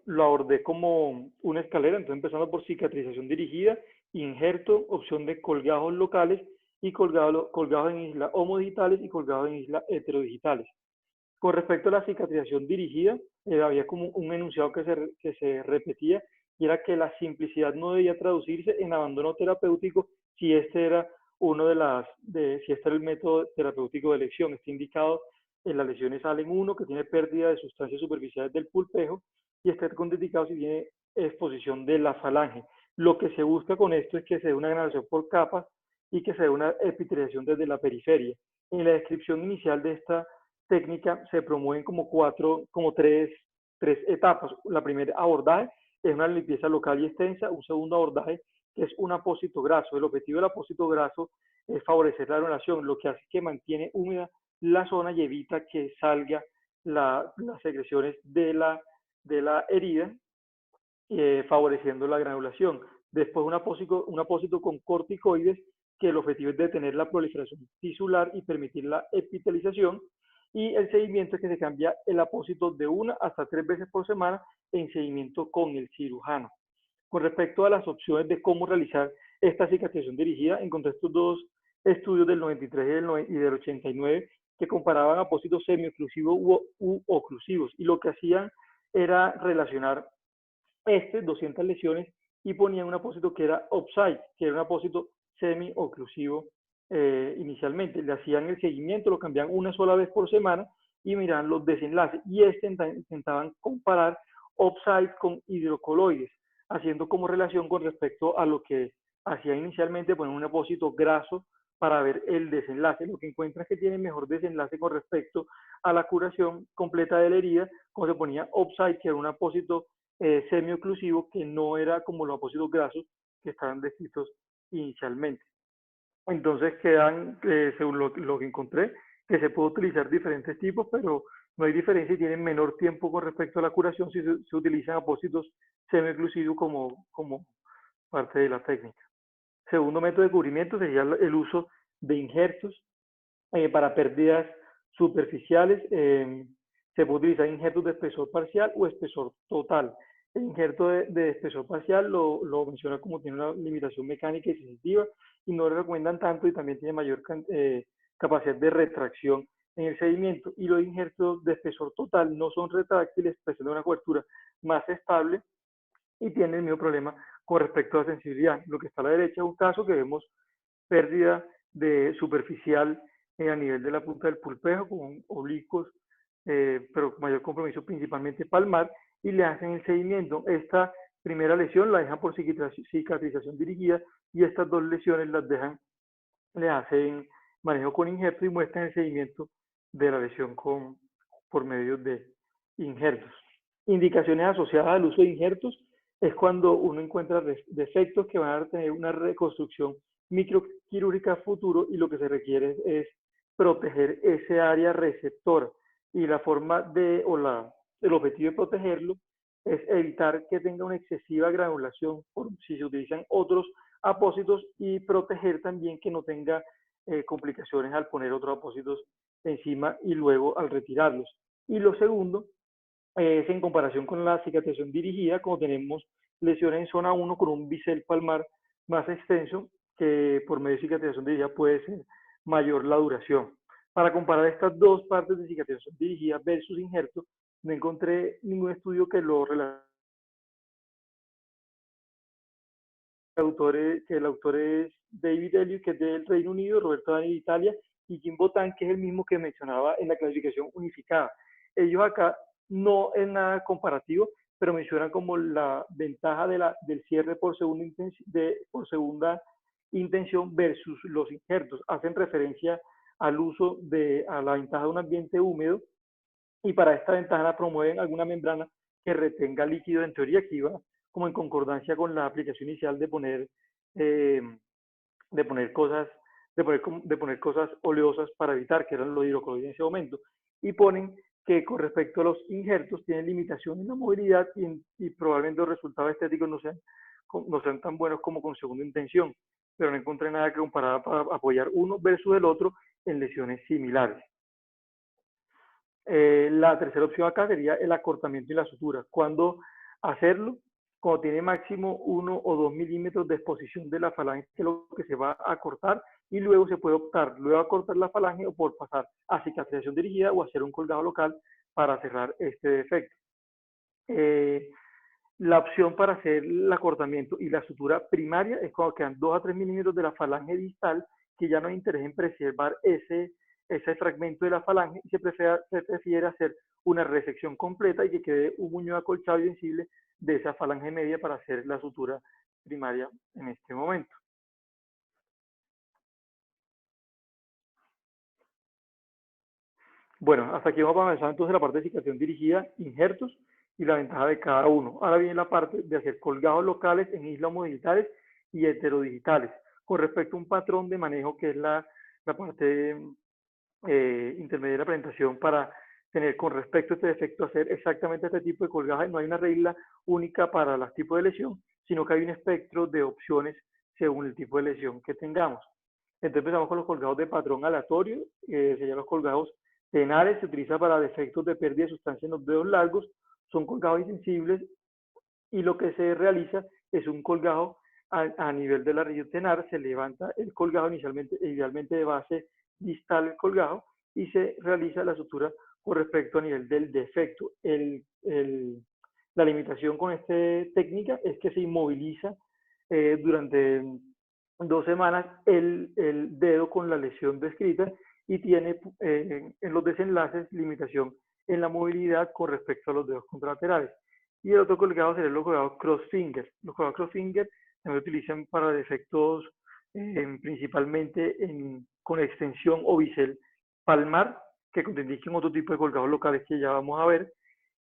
Lo abordé como una escalera, entonces empezando por cicatrización dirigida, injerto, opción de colgados locales y colgados en islas homodigitales y colgados en islas heterodigitales. Con respecto a la cicatrización dirigida, había como un enunciado que se repetía y era que la simplicidad no debía traducirse en abandono terapéutico si este era si este era el método terapéutico de elección. Está indicado en las lesiones ALEN 1 que tiene pérdida de sustancias superficiales del pulpejo y está contraindicado si tiene exposición de la falange. Lo que se busca con esto es que se dé una granulación por capas y que se dé una epitelización desde la periferia. En la descripción inicial de esta técnica se promueven como tres etapas. La primera abordaje es una limpieza local y extensa, un segundo abordaje que es un apósito graso. El objetivo del apósito graso es favorecer la donación, lo que hace que mantiene húmeda la zona y evita que salga las secreciones de la herida, favoreciendo la granulación. Después un apósito con corticoides, que el objetivo es detener la proliferación tisular y permitir la epitelización. Y el seguimiento es que se cambia el apósito de 1 hasta 3 veces por semana en seguimiento con el cirujano. Con respecto a las opciones de cómo realizar esta cicatrización dirigida, encontré estos dos estudios del 93 y del 89 que comparaban apósitos semi-oclusivos u oclusivos, y lo que hacían era relacionar 200 lesiones y ponían un apósito que era offside, que era un apósito semi-oclusivo inicialmente. Le hacían el seguimiento, lo cambiaban una sola vez por semana y miraban los desenlaces. Y intentaban comparar offside con hidrocoloides, haciendo como relación con respecto a lo que hacían inicialmente, poner un apósito graso para ver el desenlace. Lo que encuentran es que tiene mejor desenlace con respecto a la curación completa de la herida, como se ponía offside, que era un apósito semi-oclusivo, que no era como los apósitos grasos que estaban descritos inicialmente. Entonces quedan, según lo que encontré, que se puede utilizar diferentes tipos, pero no hay diferencia y tienen menor tiempo con respecto a la curación si se utilizan apósitos semi-oclusivos como parte de la técnica. Segundo método de cubrimiento sería el uso de injertos para pérdidas superficiales. Se puede utilizar injertos de espesor parcial o espesor total. El injerto de espesor parcial lo menciona como tiene una limitación mecánica y sensitiva y no lo recomiendan tanto, y también tiene mayor capacidad de retracción en el sedimento. Y los injertos de espesor total no son retráctiles, presentan una cobertura más estable y tienen el mismo problema con respecto a la sensibilidad. Lo que está a la derecha es un caso que vemos pérdida de superficial a nivel de la punta del pulpejo con oblicuos, pero con mayor compromiso principalmente palmar, y le hacen el seguimiento. Esta primera lesión la dejan por cicatrización dirigida y estas dos lesiones le hacen manejo con injerto y muestran el seguimiento de la lesión por medio de injertos. Indicaciones asociadas al uso de injertos es cuando uno encuentra defectos que van a tener una reconstrucción microquirúrgica futuro, y lo que se requiere es proteger ese área receptora, y la forma el objetivo de protegerlo es evitar que tenga una excesiva granulación si se utilizan otros apósitos, y proteger también que no tenga complicaciones al poner otros apósitos encima y luego al retirarlos. Y lo segundo es en comparación con la cicatrización dirigida, como tenemos lesiones en zona 1 con un bisel palmar más extenso, que por medio de cicatrización dirigida puede ser mayor la duración. Para comparar estas dos partes de cicatrización dirigida versus injerto, no encontré ningún estudio que lo relacione. El autor es David Elliott, que es del Reino Unido, Roberto Dani de Italia, y Jim Botan, que es el mismo que mencionaba en la clasificación unificada. Ellos acá no es nada comparativo, pero mencionan como la ventaja del cierre por segunda intención versus los injertos. Hacen referencia a la ventaja de un ambiente húmedo, y para esta ventaja promueven alguna membrana que retenga líquido, en teoría que iba como en concordancia con la aplicación inicial eh, de poner cosas de poner cosas oleosas para evitar que eran los hidrocoloides en ese momento. Y ponen que con respecto a los injertos tienen limitación en la movilidad, y probablemente los resultados estéticos no sean tan buenos como con segunda intención, pero no encontré nada que comparar para apoyar uno versus el otro en lesiones similares. La tercera opción acá sería el acortamiento y la sutura. ¿Cuándo hacerlo? Cuando tiene máximo 1 o 2 milímetros de exposición de la falange, que es lo que se va a cortar, y luego se puede optar luego a cortar la falange o por pasar a cicatrización dirigida o hacer un colgado local para cerrar este defecto. Eh, la opción para hacer el acortamiento y la sutura primaria es cuando quedan 2 a 3 milímetros de la falange distal, que ya no hay interés en preservar ese fragmento de la falange y se prefiere hacer una resección completa y que quede un muñón acolchado y sensible de esa falange media para hacer la sutura primaria en este momento. Bueno, hasta aquí vamos a avanzar entonces la parte de cicatrización dirigida, injertos y la ventaja de cada uno. Ahora viene la parte de hacer colgados locales en islas digitales y heterodigitales, con respecto a un patrón de manejo que es la parte intermedia de la presentación para tener con respecto a este defecto, hacer exactamente este tipo de colgajes. No hay una regla única para los tipos de lesión, sino que hay un espectro de opciones según el tipo de lesión que tengamos. Entonces empezamos con los colgados de patrón aleatorio, serían los colgados tenares, se utiliza para defectos de pérdida de sustancia en los dedos largos, son colgados insensibles y lo que se realiza es un colgado a nivel de la región tenar, se levanta el colgado inicialmente, idealmente de base distal el colgado y se realiza la sutura con respecto a nivel del defecto. La limitación con esta técnica es que se inmoviliza durante 2 semanas el dedo con la lesión descrita y tiene en los desenlaces limitación en la movilidad con respecto a los dedos contralaterales. Y el otro colgado sería los colgados crossfinger. Los colgados crossfinger se utilizan para defectos principalmente con extensión o bisel palmar, que contraindiquen otro tipo de colgados locales que ya vamos a ver,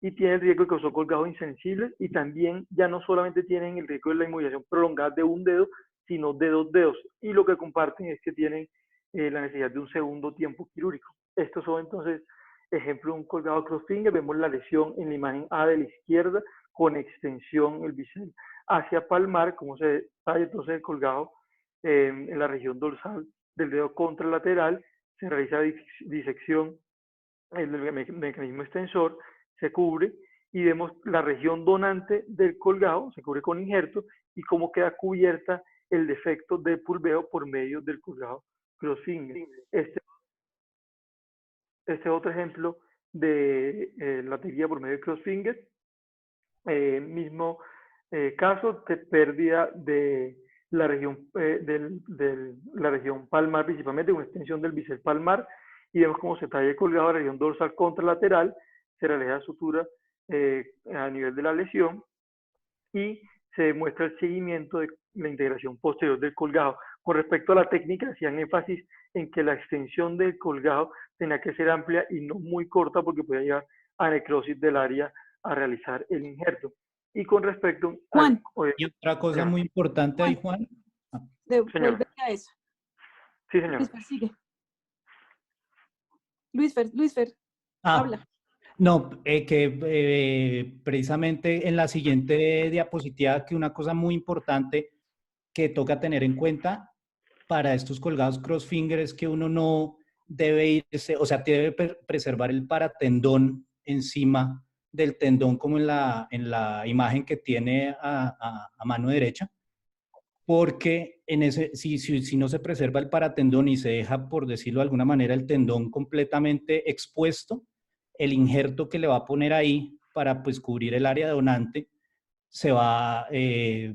y tiene el riesgo de que son colgados insensibles y también ya no solamente tienen el riesgo de la inmovilización prolongada de un dedo, sino de 2 dedos. Y lo que comparten es que tienen la necesidad de un segundo tiempo quirúrgico. Estos son entonces ejemplo de un colgado crossfinger. Vemos la lesión en la imagen A de la izquierda con extensión el bisel hacia palmar, como se talla entonces el colgado en la región dorsal del dedo contralateral, se realiza disección en el mecanismo extensor, se cubre y vemos la región donante del colgado, se cubre con injerto y cómo queda cubierta el defecto de pulveo por medio del colgado crossfinger. Este es otro ejemplo de la teoría por medio de crossfinger. Mismo caso de pérdida de la región, la región palmar, principalmente una extensión del bisel palmar, y vemos cómo se talla colgado la región dorsal contralateral, se realiza sutura a nivel de la lesión y se muestra el seguimiento de la integración posterior del colgado. Con respecto a la técnica, hacían énfasis en que la extensión del colgado tenía que ser amplia y no muy corta porque podía llevar a necrosis del área a realizar el injerto. Y con respecto Juan. Y otra cosa muy importante ahí, Juan. Devuelve a eso. Sí, señor. Luisfer, sigue. Luisfer, habla. No, precisamente en la siguiente diapositiva, que una cosa muy importante que toca tener en cuenta para estos colgados crossfinger es que uno no debe irse, o sea, debe preservar el paratendón encima del tendón como en la imagen que tiene a mano derecha, porque si no se preserva el paratendón y se deja, por decirlo de alguna manera, el tendón completamente expuesto, el injerto que le va a poner ahí para pues cubrir el área donante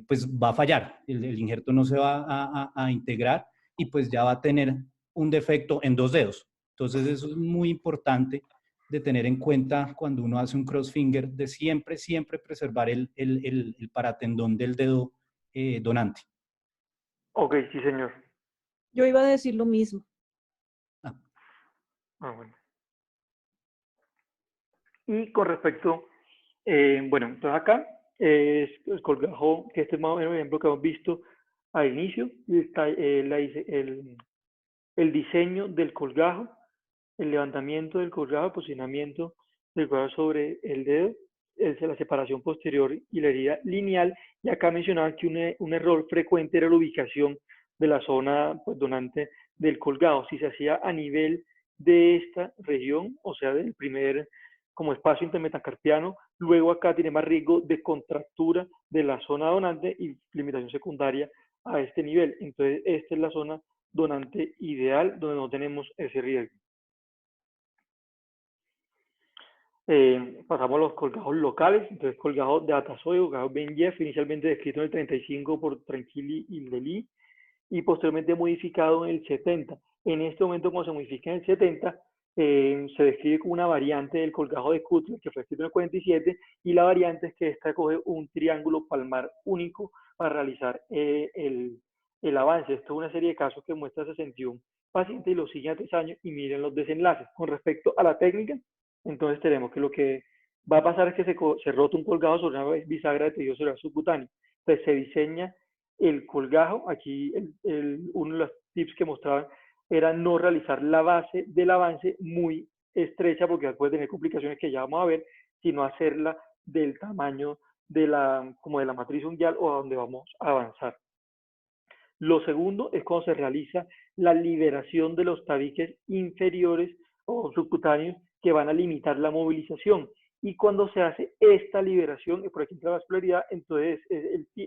pues va a fallar, el injerto no se va a integrar y pues ya va a tener un defecto en 2 dedos. Entonces eso es muy importante de tener en cuenta cuando uno hace un crossfinger, de siempre preservar el paratendón del dedo donante. Ok, sí, señor. Yo iba a decir lo mismo. Bueno. Y con respecto, bueno, entonces acá es el colgajo, que este es más o menos el ejemplo que hemos visto al inicio, y está el diseño del colgajo, el levantamiento del colgajo, el posicionamiento del colgajo sobre el dedo, la separación posterior y la herida lineal. Y acá mencionaba que un error frecuente era la ubicación de la zona pues, donante del colgado. Si se hacía a nivel de esta región, o sea, del primer como espacio intermetacarpiano. Luego acá tiene más riesgo de contractura de la zona donante y limitación secundaria a este nivel. Entonces, esta es la zona donante ideal donde no tenemos ese riesgo. Pasamos a los colgajos locales. Entonces, colgajo de Atasoy, colgajo Ben-Jeff, inicialmente descrito en el 35 por Tranquilli y Lely, y posteriormente modificado en el 70. En este momento, cuando se modifica en el 70, se describe como una variante del colgajo de Cutler, que fue escrito en el 47, y la variante es que esta coge un triángulo palmar único para realizar el avance. Esto es una serie de casos que muestra 61 pacientes y los siguen a 3 años y miren los desenlaces. Con respecto a la técnica, entonces tenemos que lo que va a pasar es que se rota un colgado sobre una bisagra de tejido celular subcutáneo. Entonces se diseña el colgajo. Aquí uno de los tips que mostraban era no realizar la base del avance muy estrecha, porque puede tener complicaciones que ya vamos a ver, sino hacerla del tamaño como de la matriz unguial o a donde vamos a avanzar. Lo segundo es cuando se realiza la liberación de los tabiques inferiores o subcutáneos que van a limitar la movilización. Y cuando se hace esta liberación, y por aquí entra la vascularidad, entonces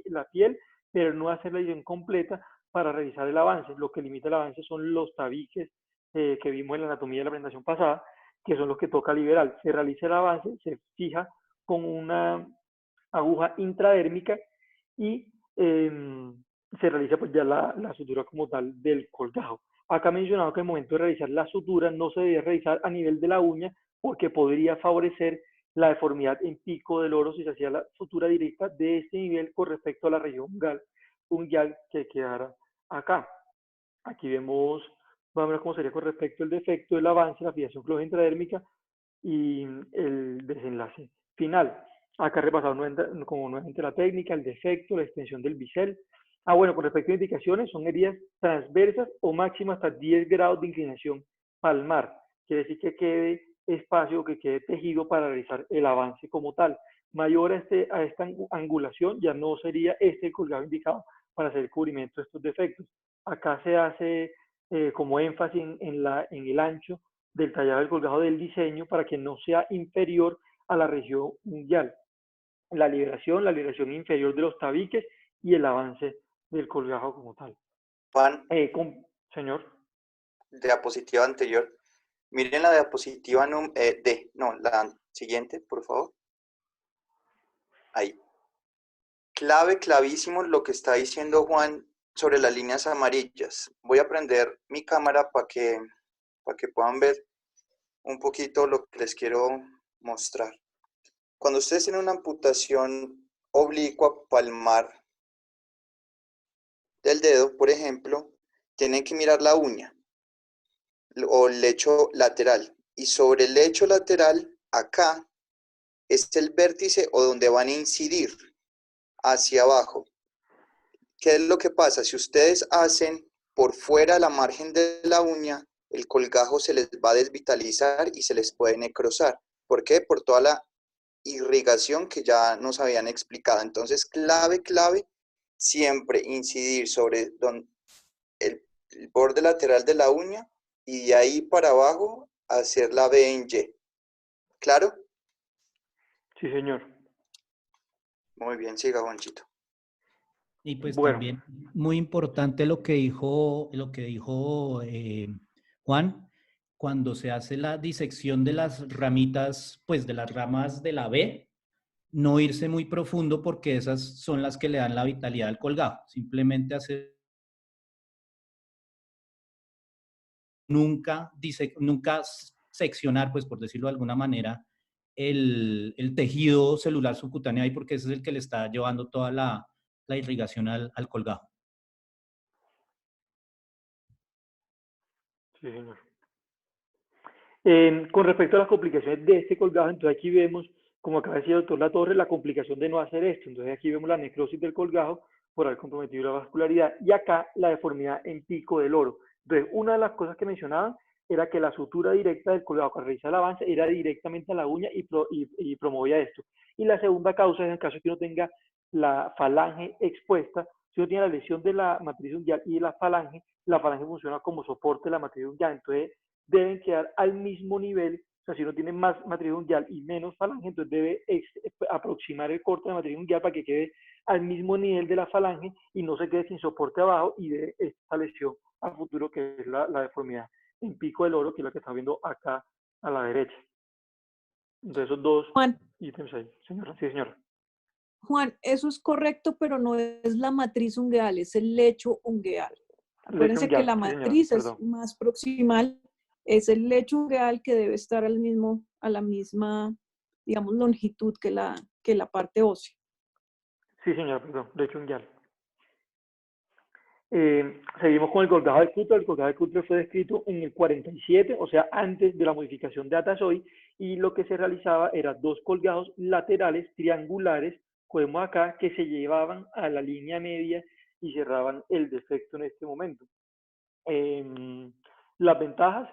la piel, pero no hace la liberación completa para realizar el avance. Lo que limita el avance son los tabiques que vimos en la anatomía de la presentación pasada, que son los que toca liberar. Se realiza el avance, se fija con una aguja intradérmica y se realiza pues ya la sutura como tal del colgajo. Acá mencionado que el momento de realizar la sutura no se debe realizar a nivel de la uña porque podría favorecer la deformidad en pico del oro si se hacía la sutura directa de este nivel con respecto a la región unguial que quedara acá. Aquí vemos, vamos a ver cómo sería con respecto al defecto del avance, la fijación clógena intradérmica y el desenlace final. Acá repasado como nuevamente la técnica, el defecto, la extensión del bisel. Bueno, con respecto a indicaciones, son heridas transversas o máximo hasta 10 grados de inclinación palmar. Quiere decir que quede espacio, que quede tejido para realizar el avance como tal. Mayor a esta angulación, ya no sería este el colgado indicado para hacer el cubrimiento de estos defectos. Acá se hace como énfasis en el ancho del tallado del colgajo del diseño para que no sea inferior a la región unguial. La liberación inferior de los tabiques y el avance del colgajo como tal. Juan, señor. Diapositiva anterior. Miren la diapositiva la siguiente, por favor. Ahí. Clavísimo lo que está diciendo Juan sobre las líneas amarillas. Voy a prender mi cámara para que puedan ver un poquito lo que les quiero mostrar. Cuando ustedes tienen una amputación oblicua palmar del dedo, por ejemplo, tienen que mirar la uña o el lecho lateral. Y sobre el lecho lateral, acá, es el vértice o donde van a incidir hacia abajo. ¿Qué es lo que pasa? Si ustedes hacen por fuera la margen de la uña, el colgajo se les va a desvitalizar y se les puede necrosar. ¿Por qué? Por toda la irrigación que ya nos habían explicado. Entonces, clave, siempre incidir sobre el borde lateral de la uña y de ahí para abajo hacer la B en Y. ¿Claro? Sí, señor. Muy bien, siga, Juanchito. Y pues también muy importante lo que dijo Juan, cuando se hace la disección de las ramitas, pues de las ramas de la B, no irse muy profundo porque esas son las que le dan la vitalidad al colgajo. Simplemente hacer nunca seccionar, pues por decirlo de alguna manera, el tejido celular subcutáneo ahí porque ese es el que le está llevando toda la irrigación al colgajo. Sí, señor. Con respecto a las complicaciones de este colgajo, entonces aquí vemos, como acaba de decir el doctor Latorre, la complicación de no hacer esto. Entonces aquí vemos la necrosis del colgajo por haber comprometido la vascularidad y acá la deformidad en pico del oro. Entonces, una de las cosas que mencionaban era que la sutura directa del colgajo al realizar el avance era directamente a la uña y promovía esto. Y la segunda causa es en el caso de que uno tenga la falange expuesta. Si uno tiene la lesión de la matriz unguial y de la falange funciona como soporte de la matriz unguial. Entonces, deben quedar al mismo nivel. O sea, si uno tiene más matriz unguial y menos falange, entonces debe aproximar el corte de matriz unguial para que quede al mismo nivel de la falange y no se quede sin soporte abajo y de esta lesión a futuro, que es la deformidad en pico del oro, que es la que está viendo acá a la derecha. Entonces, esos dos Juan, ítems ahí. Señora, sí, señora. Juan, eso es correcto, pero no es la matriz ungueal, es el lecho ungueal. Lecho Acuérdense que unguial, la sí, señora, matriz es perdón. más proximal, es el lecho ungueal que debe estar a la misma, digamos, longitud que la parte ósea. Sí, señora, perdón, lecho unguial. Seguimos con el colgado de Cutler. El colgado de Cutler fue descrito en el 47, o sea, antes de la modificación de Atasoy, y lo que se realizaba era dos colgados laterales triangulares, como vemos acá, que se llevaban a la línea media y cerraban el defecto en este momento. Las ventajas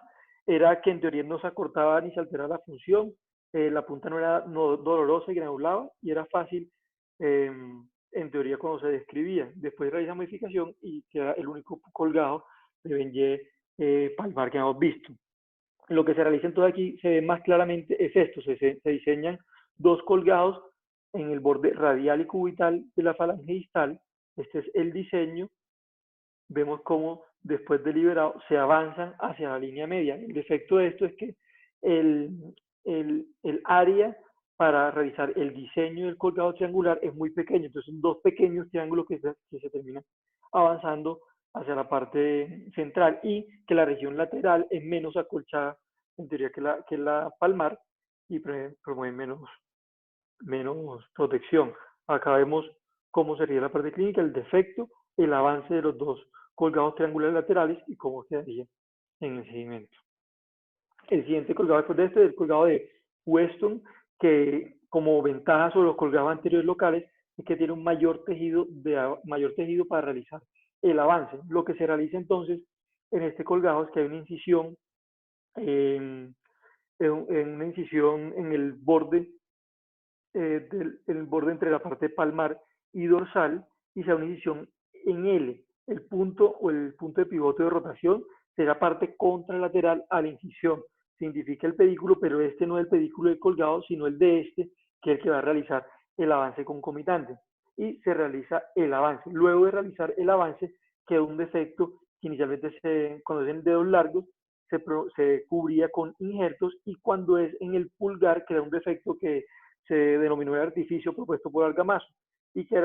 era que en teoría no se acortaba ni se alteraba la función, la punta no era dolorosa y granulada, y era fácil en teoría cuando se describía. Después realiza modificación y queda el único colgado de Benje palmar que hemos visto. Lo que se realiza entonces aquí se ve más claramente es esto: se diseñan dos colgados en el borde radial y cubital de la falange distal. Este es el diseño. Vemos cómo después de liberado se avanzan hacia la línea media. El defecto de esto es que el área para realizar el diseño del colgado triangular es muy pequeño, entonces son dos pequeños triángulos que se terminan avanzando hacia la parte central, y que la región lateral es menos acolchada en teoría que la palmar, y promueve menos protección. Acá vemos cómo sería la parte clínica, el defecto, el avance de los dos colgados triangulares laterales y cómo quedaría en el seguimiento. El siguiente colgado después de este es el colgado de Weston, que como ventaja sobre los colgados anteriores locales es que tiene un mayor tejido para realizar el avance. Lo que se realiza entonces en este colgado es que hay una incisión en el borde el borde entre la parte palmar y dorsal, y se da una incisión en L. El punto de pivote de rotación será parte contralateral a la incisión. Se identifica el pedículo, pero este no es el pedículo del colgado, sino el de este, que es el que va a realizar el avance concomitante. Y se realiza el avance. Luego de realizar el avance, queda un defecto que inicialmente cuando es en dedos largos, se cubría con injertos, y cuando es en el pulgar queda un defecto que se denominó el artificio propuesto por Argamaso, y que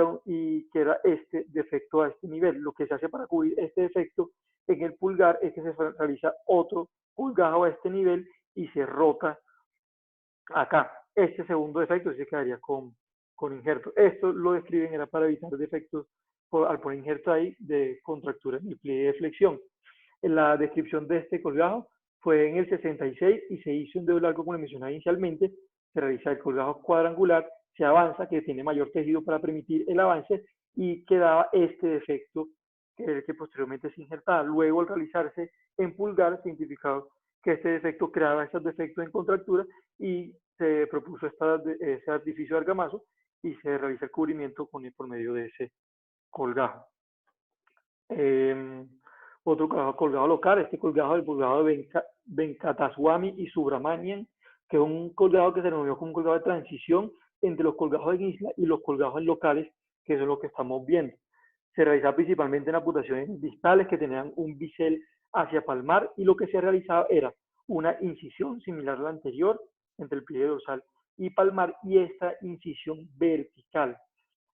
era este defecto a este nivel. Lo que se hace para cubrir este defecto en el pulgar es que se realiza otro pulgado a este nivel y se rota acá. Este segundo defecto se quedaría con injerto. Esto lo describen, era para evitar defectos al poner injerto ahí de contractura en el pliegue de flexión. En la descripción de este colgado fue en el 66 y se hizo un dedo largo, como mencionaba inicialmente. Se realiza el colgado cuadrangular, se avanza, que tiene mayor tejido para permitir el avance, y quedaba este defecto que posteriormente se injertaba. Luego, al realizarse en pulgar, se identificó que este defecto creaba esos defectos en contractura, y se propuso ese artificio de Argamaso, y se realiza el cubrimiento por medio de ese colgado. Otro colgado local, este colgado, el colgado de Venkataswamy y Subramanian, que es un colgado que se denominó como un colgado de transición entre los colgados en isla y los colgados en locales, que eso es lo que estamos viendo. Se realizaba principalmente en amputaciones distales que tenían un bisel hacia palmar, y lo que se realizaba era una incisión similar a la anterior entre el pliegue dorsal y palmar, y esta incisión vertical.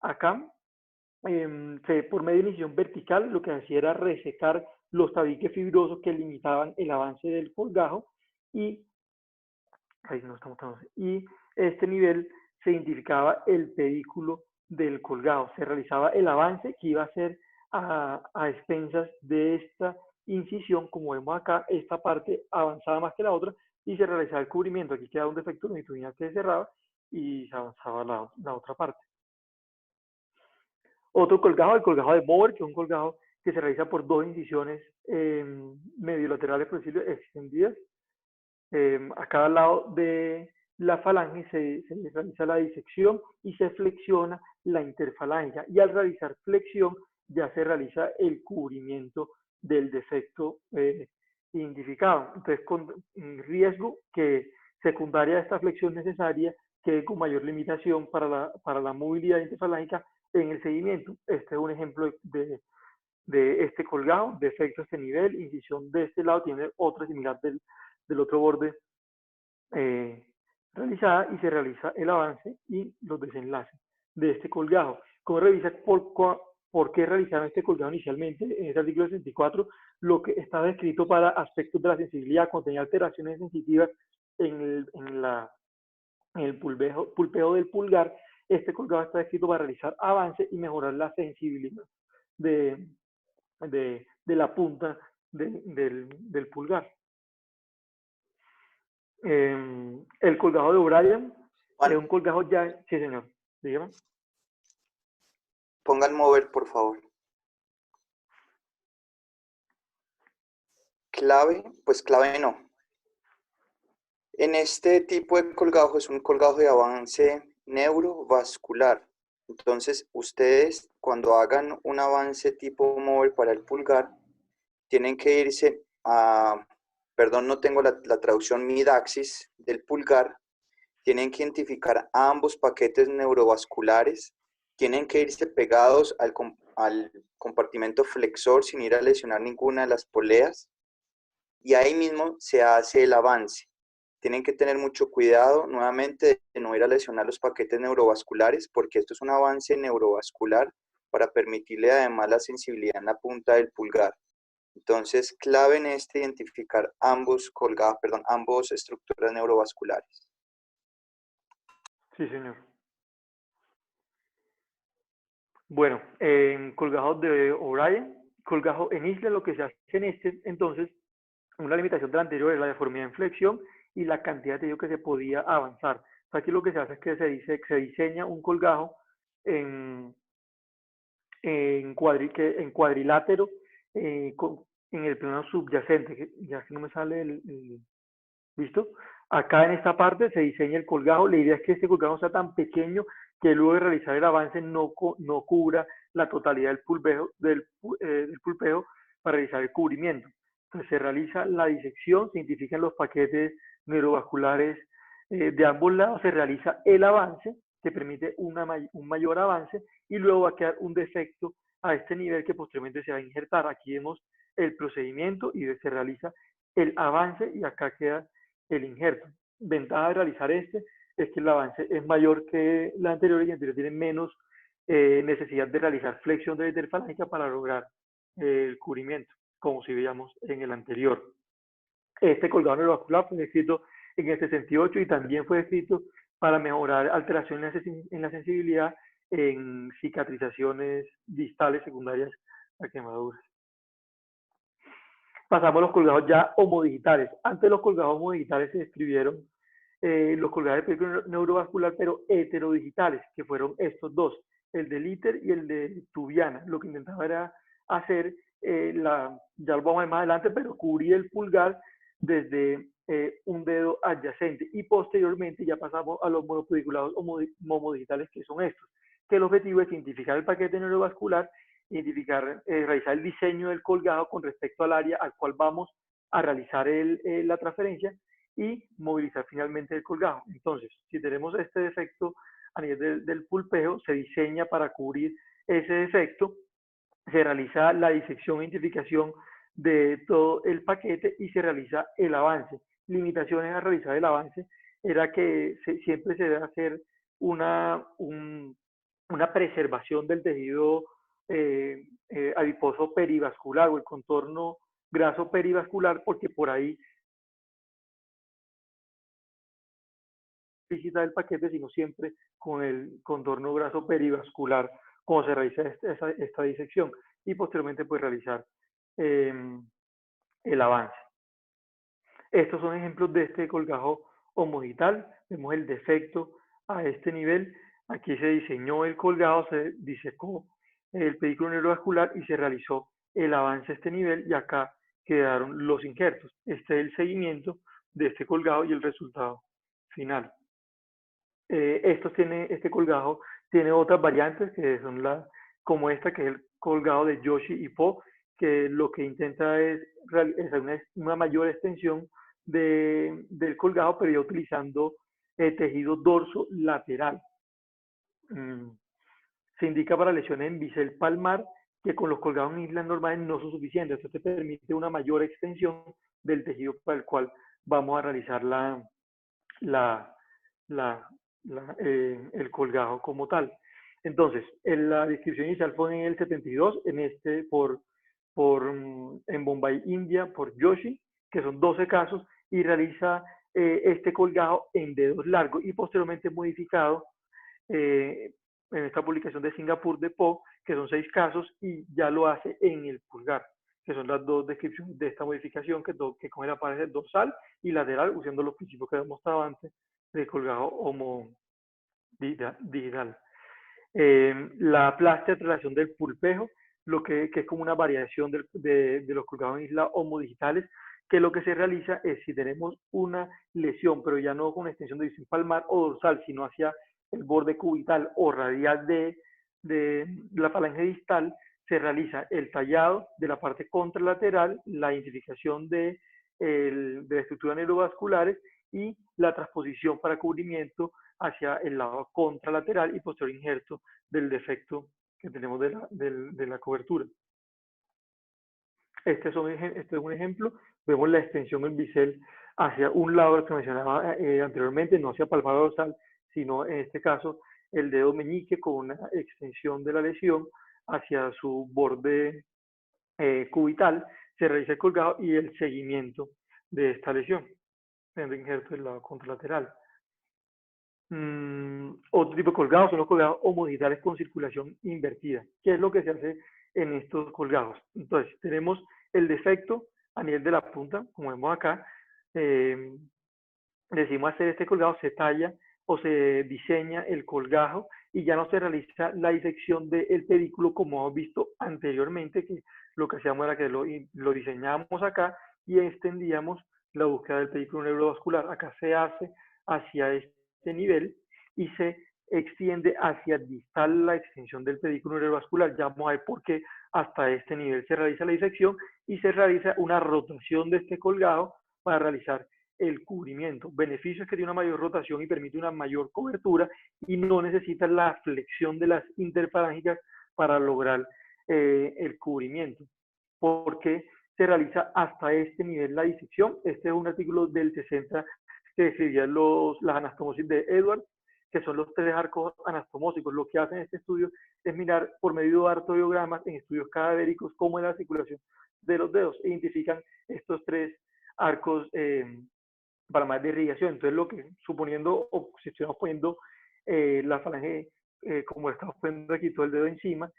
Acá, por medio de incisión vertical, lo que hacía era resecar los tabiques fibrosos que limitaban el avance del colgajo, y este nivel se identificaba el pedículo del colgado. Se realizaba el avance que iba a ser a expensas de esta incisión. Como vemos acá, esta parte avanzaba más que la otra, y se realizaba el cubrimiento. Aquí queda un defecto longitudinal que se cerraba y se avanzaba la otra parte. Otro colgado, el colgado de Bower, que es un colgado que se realiza por dos incisiones mediolaterales, por decirlo, extendidas. A cada lado de la falange se realiza la disección y se flexiona la interfalange, y al realizar flexión ya se realiza el cubrimiento del defecto identificado. Entonces, con riesgo que secundaria a esta flexión necesaria quede con mayor limitación para la movilidad interfalágica en el seguimiento. Este es un ejemplo de este colgado, defecto a este nivel, incisión de este lado, tiene otra similar del otro borde realizada, y se realiza el avance y los desenlaces de este colgado. ¿Cómo revisa por qué realizaron este colgado inicialmente? En este artículo 64, lo que está descrito para aspectos de la sensibilidad, cuando tenía alteraciones sensitivas en el pulpeo del pulgar, este colgado está descrito para realizar avance y mejorar la sensibilidad de la punta del pulgar. El colgado de O'Brien es un colgado ya... Sí, señor. Dígame. Pongan mover, por favor. Clave, pues clave no. En este tipo de colgajo es un colgajo de avance neurovascular. Entonces, ustedes cuando hagan un avance tipo mover para el pulgar, tienen que irse a, perdón, no tengo la traducción midaxis del pulgar, tienen que identificar ambos paquetes neurovasculares, tienen que irse pegados al compartimento flexor sin ir a lesionar ninguna de las poleas, y ahí mismo se hace el avance. Tienen que tener mucho cuidado nuevamente de no ir a lesionar los paquetes neurovasculares, porque esto es un avance neurovascular para permitirle además la sensibilidad en la punta del pulgar. Entonces, clave en identificar ambos estructuras neurovasculares. Sí, señor. Bueno, en colgajos de O'Brien, colgajo en isla, lo que se hace en este, entonces, una limitación de la anterior es la deformidad en flexión y la cantidad de tejido que se podía avanzar. Aquí lo que se hace es que se diseña un colgajo en cuadrilátero en el plano subyacente, que ya que no me sale ¿listo? Acá en esta parte se diseña el colgajo. La idea es que este colgajo sea tan pequeño que luego de realizar el avance no cubra la totalidad del pulpeo para realizar el cubrimiento. Entonces se realiza la disección, se identifican los paquetes neurovasculares de ambos lados, se realiza el avance que permite un mayor avance, y luego va a quedar un defecto a este nivel que posteriormente se va a injertar. Aquí vemos el procedimiento y se realiza el avance y acá queda el injerto. Ventaja de realizar este es que el avance es mayor que la anterior, y el anterior tiene menos necesidad de realizar flexión de la interfalágica para lograr el cubrimiento, como si veíamos en el anterior. Este colgado neurovascular fue descrito en el 68 y también fue descrito para mejorar alteraciones en la sensibilidad en cicatrizaciones distales secundarias a quemaduras. Pasamos a los colgados ya homodigitales. Antes los colgados homodigitales se describieron los colgados de película neurovascular, pero heterodigitales, que fueron estos dos, el de Litter y el de Tubiana. Lo que intentaba era hacer, ya lo vamos a ver más adelante, pero cubrir el pulgar desde un dedo adyacente, y posteriormente ya pasamos a los monopediculados homodigitales, que son estos, que el objetivo es identificar el paquete neurovascular, realizar el diseño del colgado con respecto al área al cual vamos a realizar la transferencia, y movilizar finalmente el colgado. Entonces, si tenemos este defecto a nivel del pulpeo, se diseña para cubrir ese defecto, se realiza la disección e identificación de todo el paquete y se realiza el avance. Limitaciones a realizar el avance era que siempre se debe hacer una preservación del tejido adiposo perivascular o el contorno graso perivascular, porque por ahí visita del paquete, sino siempre con el contorno graso perivascular, como se realiza esta disección, y posteriormente pues realizar el avance. Estos son ejemplos de este colgajo homodigital. Vemos el defecto a este nivel. Aquí se diseñó el colgado, se disecó el pedículo neurovascular y se realizó el avance a este nivel, y acá quedaron los injertos. Este es el seguimiento de este colgado y el resultado final. Este colgado tiene otras variantes que son como esta, que es el colgado de Yoshi y Po, que lo que intenta es realizar una mayor extensión del colgajo, pero ya utilizando tejido dorso lateral. Se indica para lesiones en bisel palmar que con los colgados en islas normales no son suficientes. Esto te permite una mayor extensión del tejido para el cual vamos a realizar el colgajo como tal. Entonces, la descripción inicial fue en el 72, en Bombay, India, por Joshi, que son 12 casos, y realiza este colgajo en dedos largos y posteriormente modificado en esta publicación de Singapur de Po, que son 6 casos, y ya lo hace en el pulgar, que son las dos descripciones de esta modificación que con él aparece dorsal y lateral, usando los principios que he mostrado antes del colgajo homodigital. La plastia de relación del pulpejo, que es como una variación de los colgados en isla homodigitales, que lo que se realiza es si tenemos una lesión, pero ya no con extensión de visión palmar o dorsal, sino hacia el borde cubital o radial de la falange distal, se realiza el tallado de la parte contralateral, la identificación de estructuras neurovasculares y la transposición para cubrimiento hacia el lado contralateral y posterior injerto del defecto que tenemos de la cobertura. Este es un ejemplo. Vemos la extensión del bisel hacia un lado, que mencionaba anteriormente, no hacia palmar dorsal, sino en este caso el dedo meñique con una extensión de la lesión hacia su borde cubital. Se realiza el colgado y el seguimiento de esta lesión, teniendo injerto del lado contralateral. Otro tipo de colgados son los colgados homodigitales con circulación invertida. ¿Qué es lo que se hace en estos colgados? Entonces, tenemos el defecto a nivel de la punta, como vemos acá. Decimos hacer este colgado, se talla o se diseña el colgajo y ya no se realiza la disección del pedículo como hemos visto anteriormente, que lo que hacíamos era que lo diseñábamos acá y extendíamos la búsqueda del pedículo neurovascular. Acá se hace hacia este nivel y se extiende hacia distal la extensión del pedículo neurovascular. Ya vamos a ver por qué hasta este nivel se realiza la disección y se realiza una rotación de este colgado para realizar el cubrimiento. Beneficio es que tiene una mayor rotación y permite una mayor cobertura y no necesita la flexión de las interfalángicas para lograr el cubrimiento. Porque se realiza hasta este nivel la disección. Este es un artículo del 60 que describía las anastomosis de Edwards, que son los 3 arcos anastomósicos. Lo que hacen en este estudio es mirar por medio de artrodiogramas en estudios cadavéricos cómo es la articulación de los dedos. Identifican estos 3 arcos para más de irrigación. Entonces, lo que suponiendo, o si estuviéramos poniendo la falange, como estamos poniendo aquí todo el dedo encima,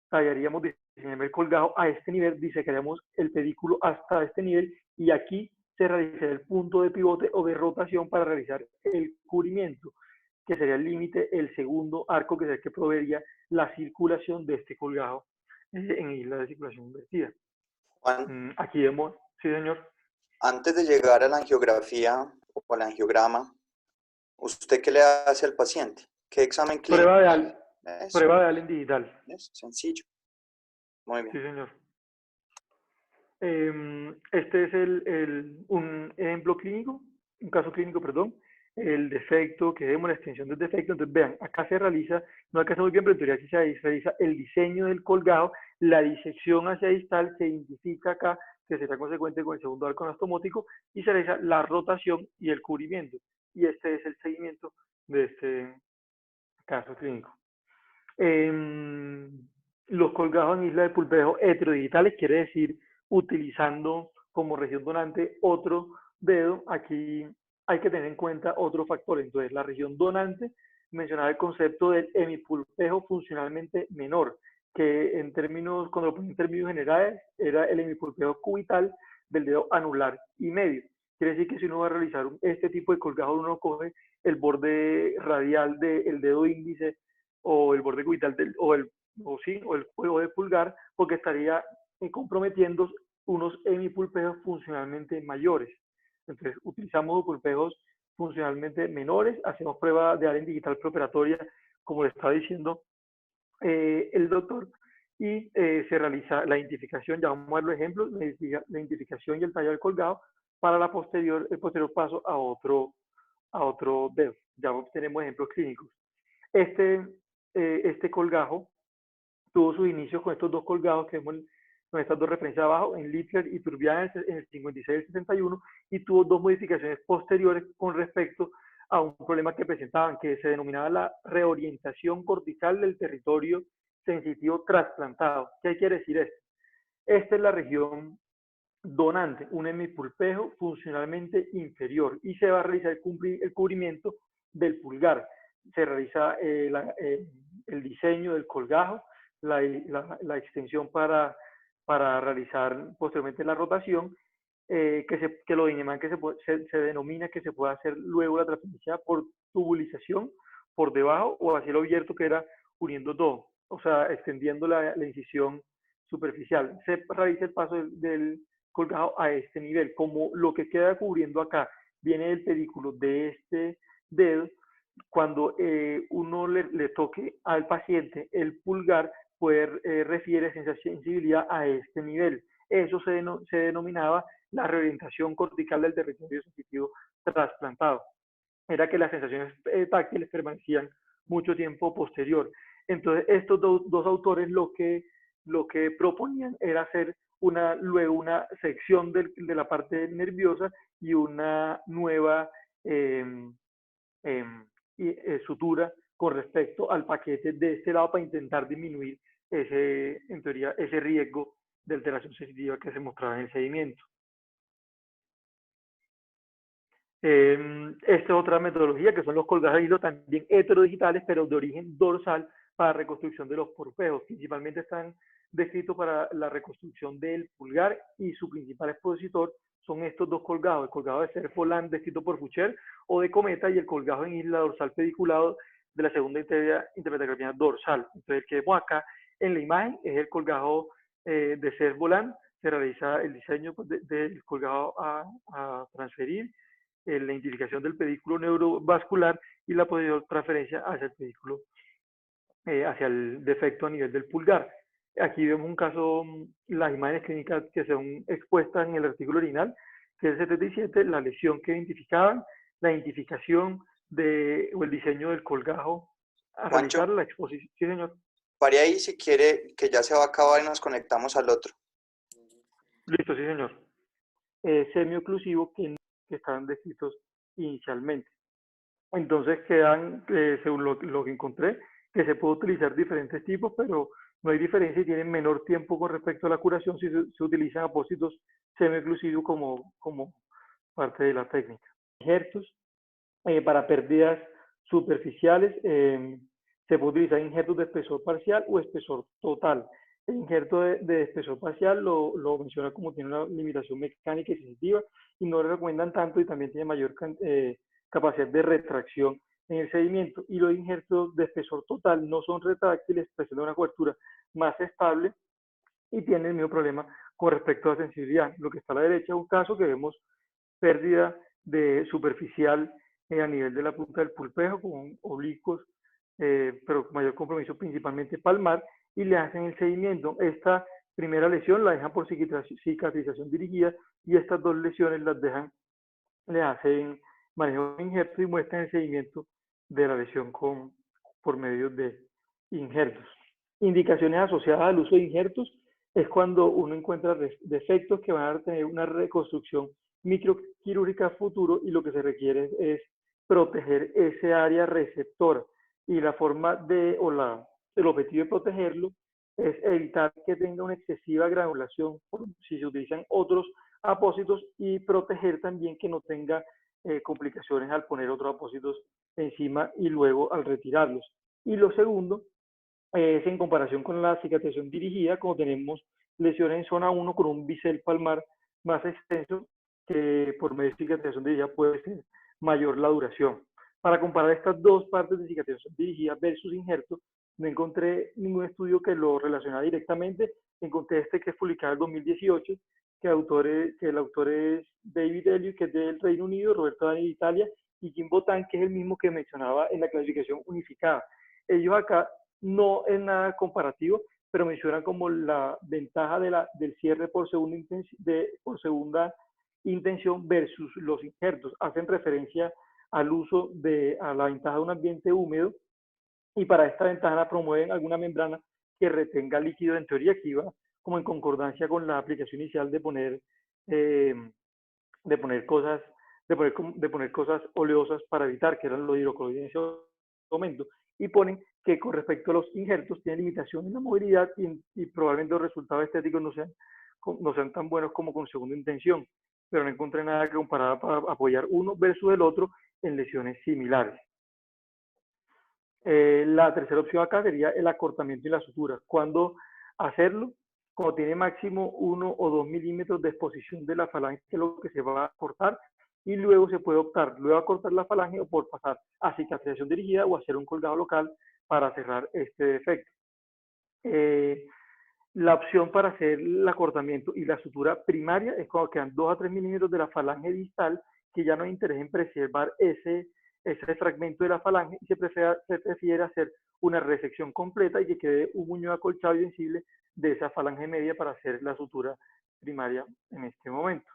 tallaríamos, diseñaríamos el colgado a este nivel, disecaríamos el pedículo hasta este nivel y aquí se realizaría el punto de pivote o de rotación para realizar el cubrimiento, que sería el límite, el segundo arco, que sería el que proveería la circulación de este colgado en isla de circulación invertida. Juan, Aquí vemos, sí señor. Antes de llegar a la angiografía o al angiograma, ¿usted qué le hace al paciente? ¿Qué examen clínico? Prueba de Allen digital. Es sencillo. Muy bien. Sí, señor. Este es un ejemplo clínico, un caso clínico, perdón. El defecto, que vemos la extensión del defecto. Entonces, vean, acá se realiza, no alcanza muy bien, pero en teoría aquí se realiza el diseño del colgado, la disección hacia distal se identifica acá, que será consecuente con el segundo arco anastomótico, y se realiza la rotación y el cubrimiento. Y este es el seguimiento de este caso clínico. Los colgados en isla de pulpejo heterodigitales, quiere decir utilizando como región donante otro dedo. Aquí hay que tener en cuenta otro factor. Entonces, la región donante mencionaba el concepto del hemipulpejo funcionalmente menor, que en términos, cuando lo ponía en términos generales, era el hemipulpejo cubital del dedo anular y medio. Quiere decir que si uno va a realizar este tipo de colgajo, uno coge el borde radial del dedo índice o el borde cubital o el juego de pulgar, porque estaría comprometiendo unos hemipulpejos funcionalmente mayores. Entonces, utilizamos pulpejos funcionalmente menores, hacemos prueba de Allen digital preoperatoria, como le estaba diciendo el doctor, y se realiza la identificación, ya vamos a ver los ejemplos, la identificación y el tallado del colgado para el posterior paso a otro dedo. Ya tenemos ejemplos clínicos. Este colgajo tuvo sus inicios con estos dos colgados que vemos con estas dos referencias abajo, en Littler y Turbiana en el 56 y el 61, y tuvo dos modificaciones posteriores con respecto a un problema que presentaban, que se denominaba la reorientación cortical del territorio sensitivo trasplantado. ¿Qué quiere decir esto? Esta es la región donante, un hemipulpejo funcionalmente inferior, y se va a realizar el cubrimiento del pulgar. Se realiza el diseño del colgajo, la extensión para realizar posteriormente la rotación, que lo se denomina que se puede hacer luego la transferencia por tubulización por debajo o a cielo abierto, que era uniendo todo, o sea, extendiendo la incisión superficial. Se realiza el paso del colgado a este nivel. Como lo que queda cubriendo acá viene del pedículo de este dedo, cuando uno le toque al paciente el pulgar, refiere sensibilidad a este nivel. Eso se denominaba la reorientación cortical del territorio sensitivo trasplantado. Era que las sensaciones táctiles permanecían mucho tiempo posterior. Entonces, estos dos autores lo que proponían era hacer luego una sección de la parte nerviosa y una nueva sutura con respecto al paquete de este lado para intentar disminuir en teoría, ese riesgo de alteración sensitiva que se mostraba en el seguimiento. Esta es otra metodología, que son los colgados de hilo, también heterodigitales, pero de origen dorsal, para reconstrucción de los porpejos. Principalmente están descritos para la reconstrucción del pulgar, y su principal expositor son estos dos colgados: el colgado de Cerf-Volán descrito por Foucher o de Cometa, y el colgado en isla dorsal pediculado de la segunda intermetacarpiana dorsal. Entonces, el que vemos acá en la imagen es el colgado de Cerf-Volán. Se realiza el diseño del colgado a transferir, la identificación del pedículo neurovascular y la posterior transferencia hacia el pedículo, hacia el defecto a nivel del pulgar. Aquí vemos un caso, las imágenes clínicas que son expuestas en el artículo original, que es el 77, la lesión que identificaban, la identificación o el diseño del colgajo a Juancho, realizar la exposición. Sí, señor. Pare ahí si quiere, que ya se va a acabar y nos conectamos al otro. Listo, sí, señor. Semioclusivos que estaban descritos inicialmente. Entonces quedan, según lo que encontré, que se puede utilizar diferentes tipos, pero no hay diferencia y tienen menor tiempo con respecto a la curación si se utilizan apósitos semioclusivos como parte de la técnica. Injertos para pérdidas superficiales, se puede utilizar injertos de espesor parcial o espesor total. El injerto de espesor parcial lo menciona como tiene una limitación mecánica y sensitiva, y no lo recomiendan tanto, y también tiene mayor capacidad de retracción en el sedimento. Y los injertos de espesor total no son retráctiles, presentan una cobertura más estable y tienen el mismo problema con respecto a la sensibilidad. Lo que está a la derecha es un caso que vemos pérdida de superficial a nivel de la punta del pulpejo, con oblicuos, pero con mayor compromiso principalmente palmar, y le hacen el seguimiento. Esta primera lesión la dejan por cicatrización dirigida, y estas dos lesiones le hacen manejo de injertos y muestran el seguimiento de la lesión por medio de injertos. Indicaciones asociadas al uso de injertos es cuando uno encuentra defectos que van a tener una reconstrucción microquirúrgica a futuro, y lo que se requiere es proteger ese área receptora, y la forma el objetivo de protegerlo es evitar que tenga una excesiva granulación si se utilizan otros apósitos, y proteger también que no tenga complicaciones al poner otros apósitos encima y luego al retirarlos. Y lo segundo es en comparación con la cicatrización dirigida, como tenemos lesiones en zona 1 con un bisel palmar más extenso, que por medio de cicatrización dirigida puede ser mayor la duración. Para comparar estas dos partes de cicatrización dirigida versus injerto, no encontré ningún estudio que lo relacionara directamente. Encontré este que es publicado en 2018, que el autor es David Elliott, que es del Reino Unido, Roberto Dani de Italia, y Jim Botan, que es el mismo que mencionaba en la clasificación unificada. Ellos acá no es nada comparativo, pero mencionan como la ventaja del cierre por segunda intención versus los injertos. Hacen referencia al uso a la ventaja de un ambiente húmedo, y para esta ventaja promueven alguna membrana que retenga líquido, en teoría que iba como en concordancia con la aplicación inicial de poner cosas oleosas para evitar que eran los hidrocoloides en ese momento, y ponen que con respecto a los injertos tienen limitación en la movilidad y probablemente los resultados estéticos no sean tan buenos como con segunda intención, pero no encontré nada que comparar para apoyar uno versus el otro en lesiones similares. La tercera opción acá sería el acortamiento y la sutura. ¿Cuándo hacerlo? Cuando tiene máximo 1 o 2 milímetros de exposición de la falange, que es lo que se va a cortar, y luego se puede optar luego a cortar la falange o por pasar a cicatrización dirigida o hacer un colgado local para cerrar este defecto. La opción para hacer el acortamiento y la sutura primaria es cuando quedan 2 a 3 milímetros de la falange distal, que ya no hay interés en preservar ese fragmento de la falange, y se prefiere hacer una resección completa y que quede un muñón acolchado y sensible de esa falange media para hacer la sutura primaria en este momento.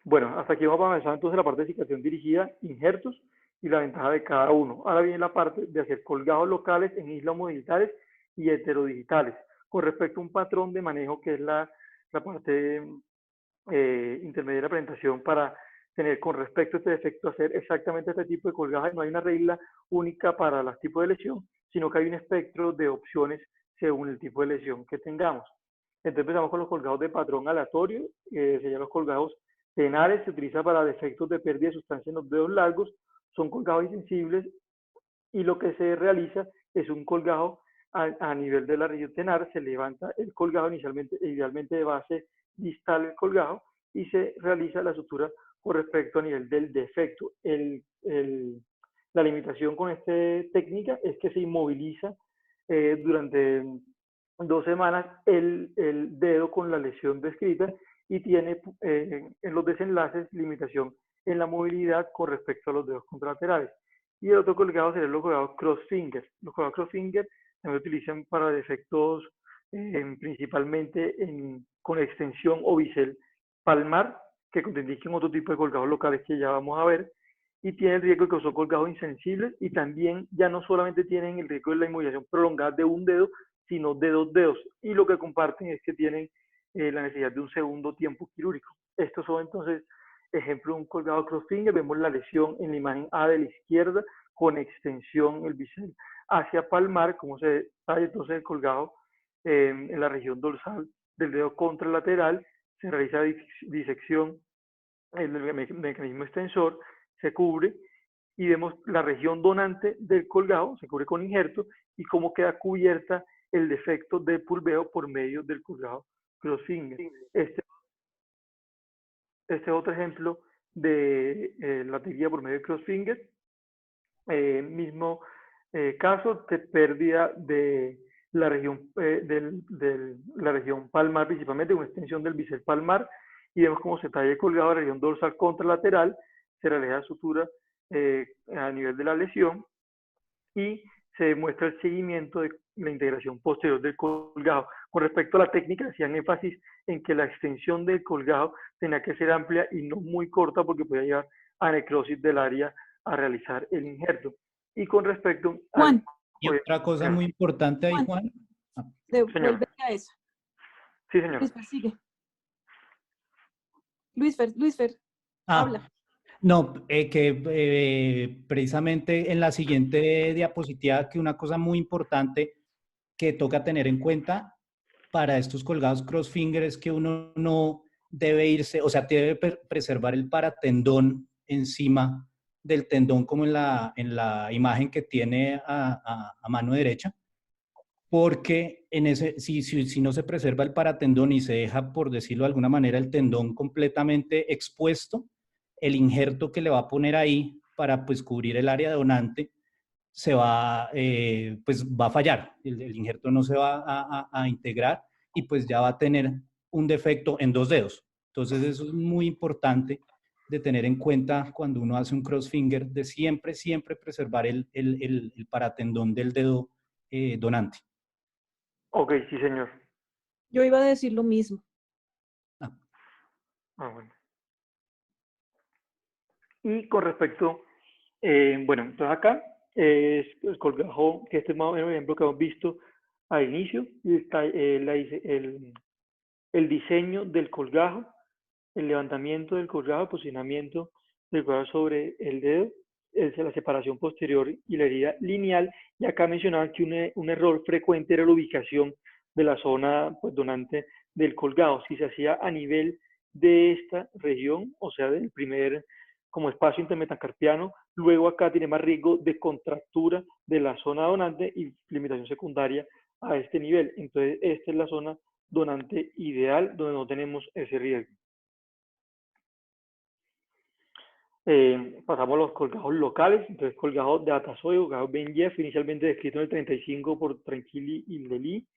Bueno, hasta aquí vamos a avanzar entonces la parte de cicatrización dirigida, injertos y la ventaja de cada uno. Ahora viene la parte de hacer colgados locales en islas homodigitales y heterodigitales. Con respecto a un patrón de manejo que es la parte intermedia de la presentación para tener con respecto a este defecto, hacer exactamente este tipo de colgados. No hay una regla única para los tipos de lesión, sino que hay un espectro de opciones según el tipo de lesión que tengamos. Entonces empezamos con los colgados de patrón aleatorio, serían los colgados tenares, se utiliza para defectos de pérdida de sustancia en los dedos largos, son colgados insensibles, y lo que se realiza es un colgado a nivel de la región tenar. Se levanta el colgado idealmente de base distal el colgado, y se realiza la sutura con respecto a nivel del defecto. La limitación con esta técnica es que se inmoviliza durante 2 semanas el dedo con la lesión descrita, y tiene en los desenlaces limitación en la movilidad con respecto a los dedos contralaterales. Y el otro colgado sería los colgados crossfinger. Los colgados crossfinger también se utilizan para defectos principalmente con extensión o bisel palmar, que contraindican otro tipo de colgados locales que ya vamos a ver, y tiene el riesgo de que son colgados insensibles, y también ya no solamente tienen el riesgo de la inmovilización prolongada de un dedo, sino de 2 dedos, y lo que comparten es que tienen la necesidad de un segundo tiempo quirúrgico. Estos son entonces ejemplo de un colgado crossfinger. Vemos la lesión en la imagen A de la izquierda con extensión el bisel hacia palmar, como se da entonces el colgado en la región dorsal del dedo contralateral. Se realiza disección en el mecanismo extensor, se cubre, y vemos la región donante del colgado, se cubre con injerto, y cómo queda cubierta el defecto de pulveo por medio del colgado crossfinger. Este es otro ejemplo de la técnica por medio de crossfinger. Mismo caso de pérdida de la región, la región palmar, principalmente una extensión del bisel palmar, y vemos cómo se talla el colgado de la región dorsal contralateral, se realiza sutura a nivel de la lesión, y se muestra el seguimiento de la integración posterior del colgado. Con respecto a la técnica, hacían énfasis en que la extensión del colgado tenía que ser amplia y no muy corta, porque podía llevar a necrosis del área a realizar el injerto. Y con respecto Juan. Y otra cosa muy importante ahí, Juan. Devuelve a esa. Sí, señor. Luisfer, sigue. Luisfer, habla. No, precisamente en la siguiente diapositiva, que una cosa muy importante que toca tener en cuenta para estos colgados crossfinger es que uno no debe irse, o sea, debe preservar el paratendón encima del tendón, como en la imagen que tiene a mano derecha, porque si no se preserva el paratendón y se deja, por decirlo de alguna manera, el tendón completamente expuesto, el injerto que le va a poner ahí para pues cubrir el área donante pues va a fallar, el injerto no se va a integrar, y pues ya va a tener un defecto en 2 dedos. Entonces eso es muy importante de tener en cuenta cuando uno hace un crossfinger, de siempre, siempre preservar el paratendón del dedo donante. Ok, sí, señor. Yo iba a decir lo mismo. Bueno. Y con respecto, bueno, entonces acá es el colgajo, que este es más o menos el ejemplo que hemos visto al inicio, y está el diseño del colgajo, el levantamiento del colgajo, el posicionamiento del colgajo sobre el dedo, es la separación posterior y la herida lineal. Y acá mencionaban que un error frecuente era la ubicación de la zona pues, donante del colgajo. Si se hacía a nivel de esta región, o sea, del primer como espacio intermetacarpiano, luego acá tiene más riesgo de contractura de la zona donante y limitación secundaria a este nivel. Entonces, esta es la zona donante ideal donde no tenemos ese riesgo. Pasamos a los colgajos locales, entonces colgajos de Atasoy, colgajos Ben-Jeff, inicialmente descrito en el 35 por Tranquilli y Lely,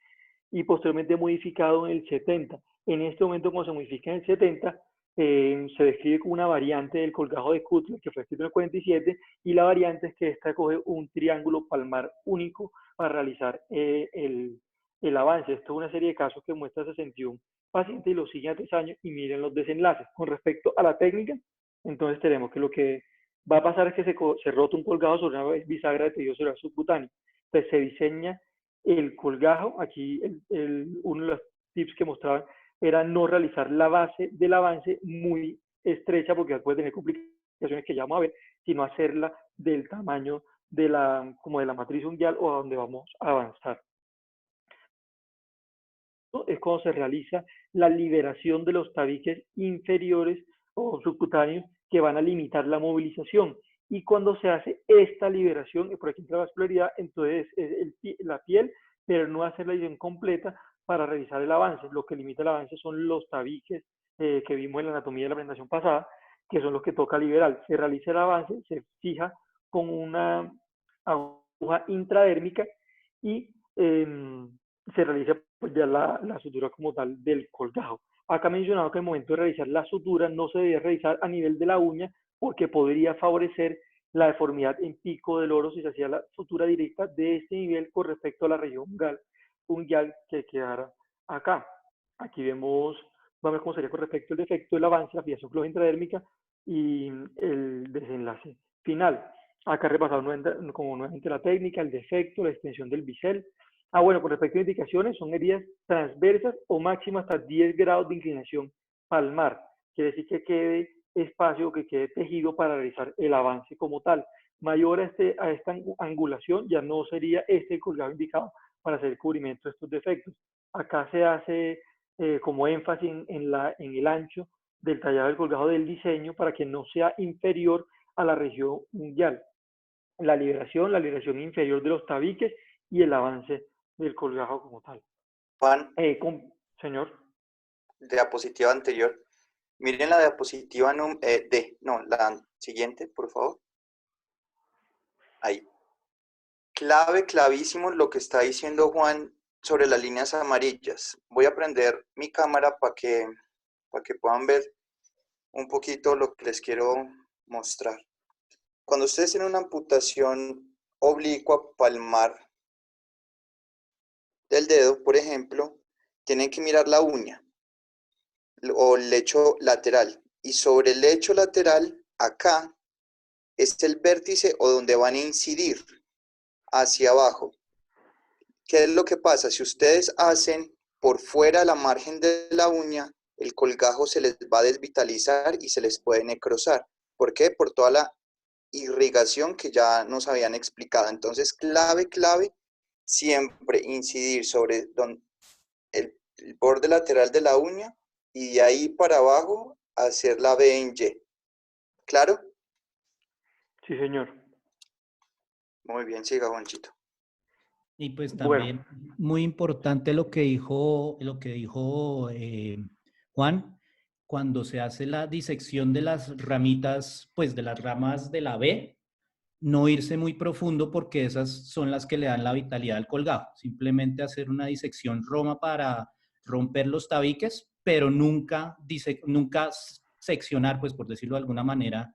y posteriormente modificado en el 70. En este momento, cuando se modifica en el 70, se describe como una variante del colgajo de Cutler, que fue escrito en el 47, y la variante es que esta coge un triángulo palmar único para realizar el avance. Esto es una serie de casos que muestra 61 pacientes y los siguen a 3 años y miren los desenlaces. Con respecto a la técnica, entonces tenemos que lo que va a pasar es que se rota un colgado sobre una bisagra de tejido celular subcutáneo. Entonces se diseña el colgajo. Aquí uno de los tips que mostraban era no realizar la base del avance muy estrecha porque puede tener complicaciones que ya vamos a ver, sino hacerla del tamaño como de la matriz unguial o a donde vamos a avanzar. Es cuando se realiza la liberación de los tabiques inferiores o subcutáneos que van a limitar la movilización. Y cuando se hace esta liberación, por aquí entra la vascularidad, entonces es la piel, pero no hacer la liberación completa para realizar el avance. Lo que limita el avance son los tabiques que vimos en la anatomía de la presentación pasada, que son los que toca liberar. Se realiza el avance, se fija con una aguja intradérmica y se realiza pues, ya la sutura como tal del colgajo. Acá he mencionado que el momento de realizar la sutura no se debe realizar a nivel de la uña porque podría favorecer la deformidad en pico del oro si se hacía la sutura directa de este nivel con respecto a la región unguial que quedara acá. Aquí vamos a ver cómo sería con respecto al defecto del avance, la fijación floja intradérmica y el desenlace final. Acá repasado como nuevamente la técnica, el defecto, la extensión del bisel. Bueno, con respecto a indicaciones, son heridas transversas o máximo hasta 10 grados de inclinación palmar. Quiere decir que quede espacio, que quede tejido para realizar el avance como tal. Mayor a esta angulación, ya no sería este el colgado indicado para hacer el cubrimiento de estos defectos. Acá se hace como énfasis en el ancho del tallado del colgado del diseño para que no sea inferior a la región unguial. La liberación inferior de los tabiques y el avance del colgajo como tal. Juan, señor. Diapositiva anterior. Miren la diapositiva la siguiente, por favor. Ahí. Clavísimo lo que está diciendo Juan sobre las líneas amarillas. Voy a prender mi cámara para que puedan ver un poquito lo que les quiero mostrar. Cuando ustedes tienen una amputación oblicua palmar del dedo, por ejemplo, tienen que mirar la uña o el lecho lateral. Y sobre el lecho lateral, acá, es el vértice o donde van a incidir hacia abajo. ¿Qué es lo que pasa? Si ustedes hacen por fuera la margen de la uña, el colgajo se les va a desvitalizar y se les puede necrosar. ¿Por qué? Por toda la irrigación que ya nos habían explicado. Entonces, clave, siempre incidir sobre el borde lateral de la uña y de ahí para abajo hacer la B en Y. ¿Claro? Sí, señor. Muy bien, siga, Juanchito. Y pues también muy importante lo que dijo Juan, cuando se hace la disección de las ramitas, pues de las ramas de la B, no irse muy profundo porque esas son las que le dan la vitalidad al colgajo. Simplemente hacer una disección roma para romper los tabiques, pero nunca seccionar, pues por decirlo de alguna manera,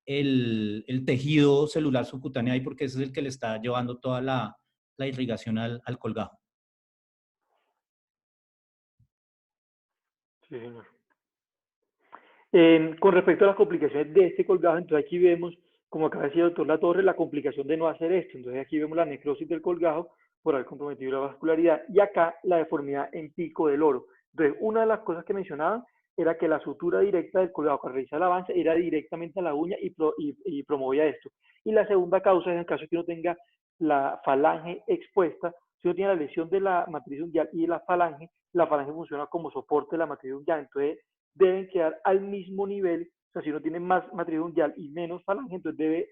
el tejido celular subcutáneo ahí, porque ese es el que le está llevando toda la irrigación al colgajo. Sí, señor. Con respecto a las complicaciones de este colgajo, entonces aquí vemos, como acaba de decir el doctor Latorre, la complicación de no hacer esto. Entonces aquí vemos la necrosis del colgajo por haber comprometido la vascularidad y acá la deformidad en pico del loro. Entonces, una de las cosas que mencionaban era que la sutura directa del colgajo cuando realiza el avance era directamente a la uña y promovía esto. Y la segunda causa es en el caso de que uno tenga la falange expuesta, si uno tiene la lesión de la matriz unguial y de la falange funciona como soporte de la matriz unguial. Entonces, deben quedar al mismo nivel, o sea, si uno tiene más matriz unguial y menos falange, entonces debe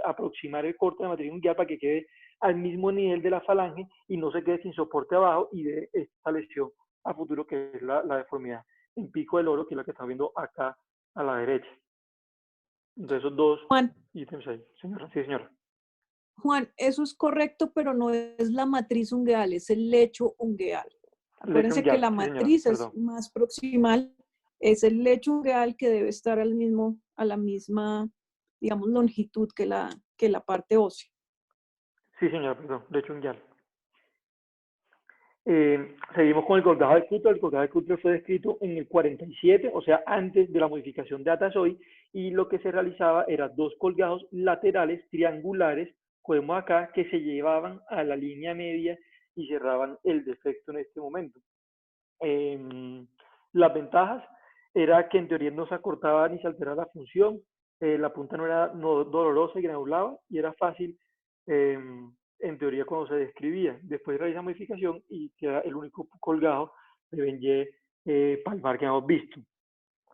aproximar el corte de la matriz unguial para que quede al mismo nivel de la falange y no se quede sin soporte abajo y de esta lesión a futuro que es la deformidad en pico del loro, que es la que está viendo acá a la derecha. Entonces esos dos Juan, ítems ahí. Señora, sí, señora. Juan, eso es correcto, pero no es la matriz ungueal, es el lecho ungueal. Lecho Acuérdense que unguial, la sí, señora, matriz es perdón. más proximal, es el lecho ungueal que debe estar a la misma, digamos, longitud que la parte ósea. Sí, señora, perdón, lecho unguial. Seguimos con el colgajo de Cutler. El colgajo de Cutler fue descrito en el 47, o sea, antes de la modificación de Atasoy, y lo que se realizaba era dos colgajos laterales triangulares, podemos acá, que se llevaban a la línea media y cerraban el defecto en este momento. Las ventajas era que en teoría no se acortaba ni se alteraba la función, la punta no era dolorosa y granulaba, y era fácil en teoría cuando se describía. Después realiza modificación y queda el único colgado de Benje palmar que hemos visto.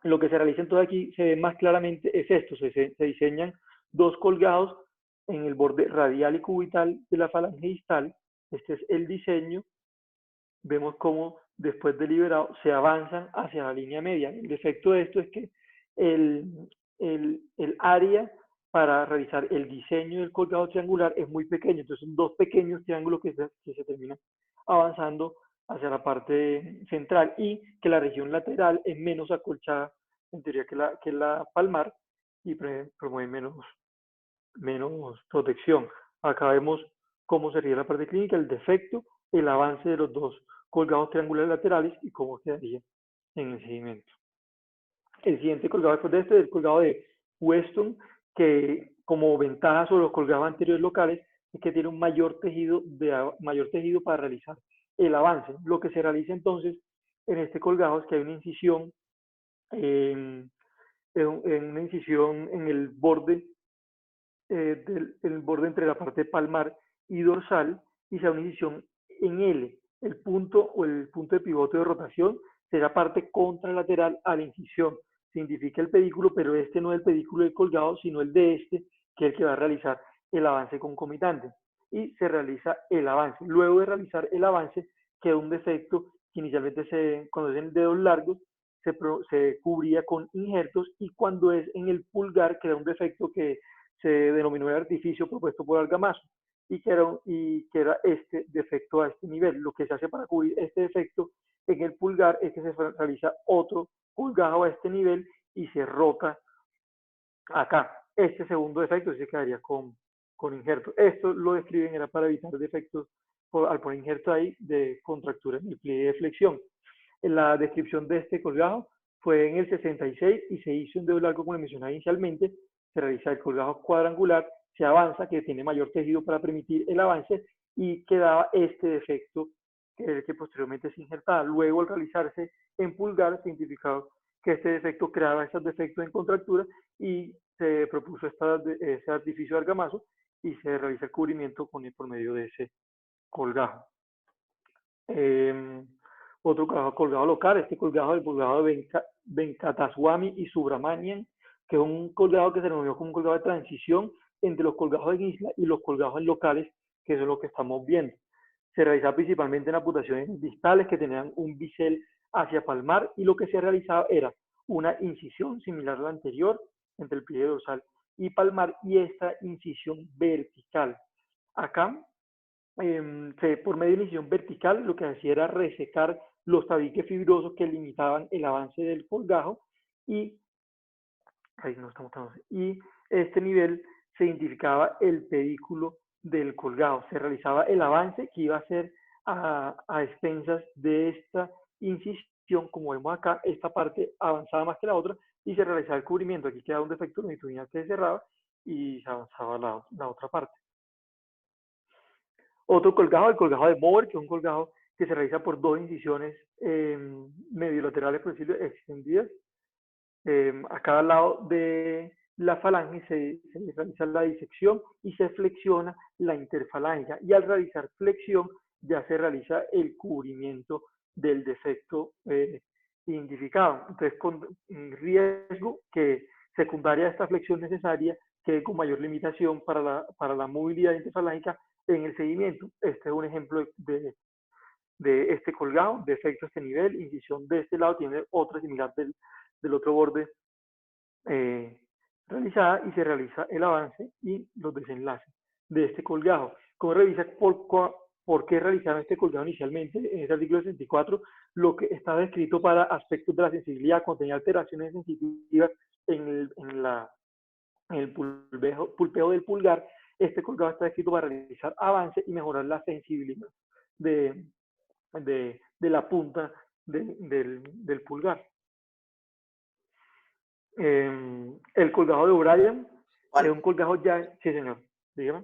Lo que se realiza entonces aquí se ve más claramente es esto, se diseñan dos colgados en el borde radial y cubital de la falange distal. Este es el diseño. Vemos cómo después de liberado se avanzan hacia la línea media. El defecto de esto es que el, el área para realizar el diseño del colgado triangular es muy pequeño, entonces son dos pequeños triángulos que se terminan avanzando hacia la parte central y que la región lateral es menos acolchada en teoría que la palmar y promueve menos protección. Acá vemos cómo sería la parte clínica, el defecto, el avance de los dos colgados triangulares laterales y cómo quedaría en el seguimiento. El siguiente colgado después de este es el colgado de Weston, que como ventaja sobre los colgados anteriores locales es que tiene un mayor tejido para realizar el avance. Lo que se realiza entonces en este colgado es que hay una incisión en el borde el borde entre la parte palmar y dorsal y se da una incisión en L. El punto de pivote de rotación será parte contralateral a la incisión. Se identifica el pedículo, pero este no es el pedículo del colgado, sino el de este, que es el que va a realizar el avance concomitante. Y se realiza el avance. Luego de realizar el avance, queda un defecto que inicialmente cuando es en dedos largos, se cubría con injertos y cuando es en el pulgar queda un defecto que se denominó el artificio propuesto por Argamaso y que era este defecto a este nivel. Lo que se hace para cubrir este defecto en el pulgar es que se realiza otro colgajo a este nivel y se rota acá. Este segundo defecto se quedaría con injerto. Esto lo describen, era para evitar defectos al poner injerto ahí de contractura en el pliegue de flexión. La descripción de este colgajo fue en el 66 y se hizo un dedo largo, como le mencionaba inicialmente. Se realiza el colgajo cuadrangular, se avanza, que tiene mayor tejido para permitir el avance, y quedaba este defecto que posteriormente se injertaba. Luego, al realizarse en pulgar, se identificó que este defecto creaba esos defectos en contractura y se propuso ese artificio de argamaso y se realiza el cubrimiento por medio de ese colgajo. Otro colgado local, este colgado es el colgado de Venkataswamy y Subramanian, que es un colgado que se denominó como un colgado de transición entre los colgados en isla y los colgados en locales, que eso es lo que estamos viendo. Se realizaba principalmente en amputaciones distales que tenían un bisel hacia palmar y lo que se realizaba era una incisión similar a la anterior entre el pliegue dorsal y palmar y esta incisión vertical. Acá por medio de incisión vertical, lo que hacía era resecar los tabiques fibrosos que limitaban el avance del colgajo y ahí no estamos tan, y este nivel se identificaba el pedículo del colgado, se realizaba el avance que iba a ser a expensas de esta incisión, como vemos acá, esta parte avanzaba más que la otra y se realizaba el cubrimiento, aquí queda un defecto longitudinal que se cerraba y se avanzaba la otra parte. Otro colgado, el colgado de Mower, que es un colgado que se realiza por dos incisiones mediolaterales, por decirlo, extendidas. A cada lado de la falange se realiza la disección y se flexiona la interfalange. Y al realizar flexión ya se realiza el cubrimiento del defecto identificado. Entonces, con riesgo que secundaria a esta flexión necesaria quede con mayor limitación para la movilidad interfalángica en el seguimiento. Este es un ejemplo de este colgado, defecto a este nivel, incisión de este lado, tiene otra similar del otro borde realizada y se realiza el avance y los desenlaces de este colgado. ¿Cómo revisa por qué realizaron este colgado inicialmente? En este artículo 64, lo que estaba escrito para aspectos de la sensibilidad, cuando tenía alteraciones sensitivas en el pulpeo del pulgar, este colgado está escrito para realizar avance y mejorar la sensibilidad de la punta del pulgar. El colgado de O'Brien es un colgado ya... Sí, señor. Dígame.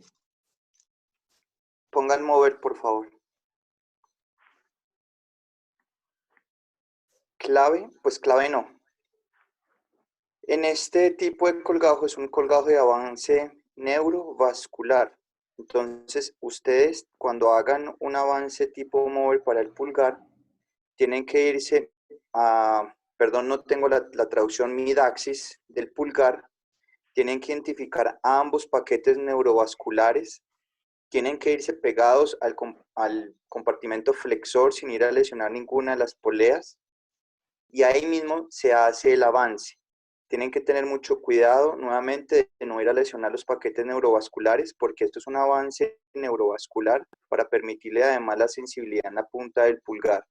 Pongan mover, por favor. Clave, pues clave no. En este tipo de colgado es un colgado de avance neurovascular. Entonces, ustedes cuando hagan un avance tipo mover para el pulgar, tienen que irse a, perdón, no tengo la traducción midaxis del pulgar, tienen que identificar ambos paquetes neurovasculares, tienen que irse pegados al compartimento flexor sin ir a lesionar ninguna de las poleas, y ahí mismo se hace el avance. Tienen que tener mucho cuidado nuevamente de no ir a lesionar los paquetes neurovasculares, porque esto es un avance neurovascular para permitirle además la sensibilidad en la punta del pulgar.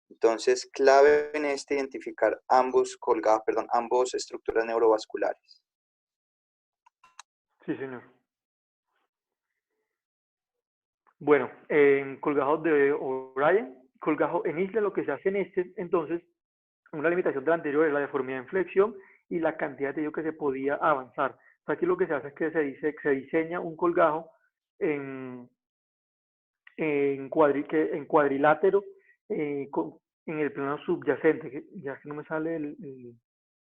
Entonces, clave en este identificar ambos estructuras neurovasculares. Sí, señor. Bueno, en colgados de O'Brien, colgajo en isla, lo que se hace en este, entonces, una limitación de la anterior es la deformidad en flexión y la cantidad de tejido que se podía avanzar. O sea, aquí lo que se hace es que se diseña un colgajo en cuadrilátero en el plano subyacente, que ya que no me sale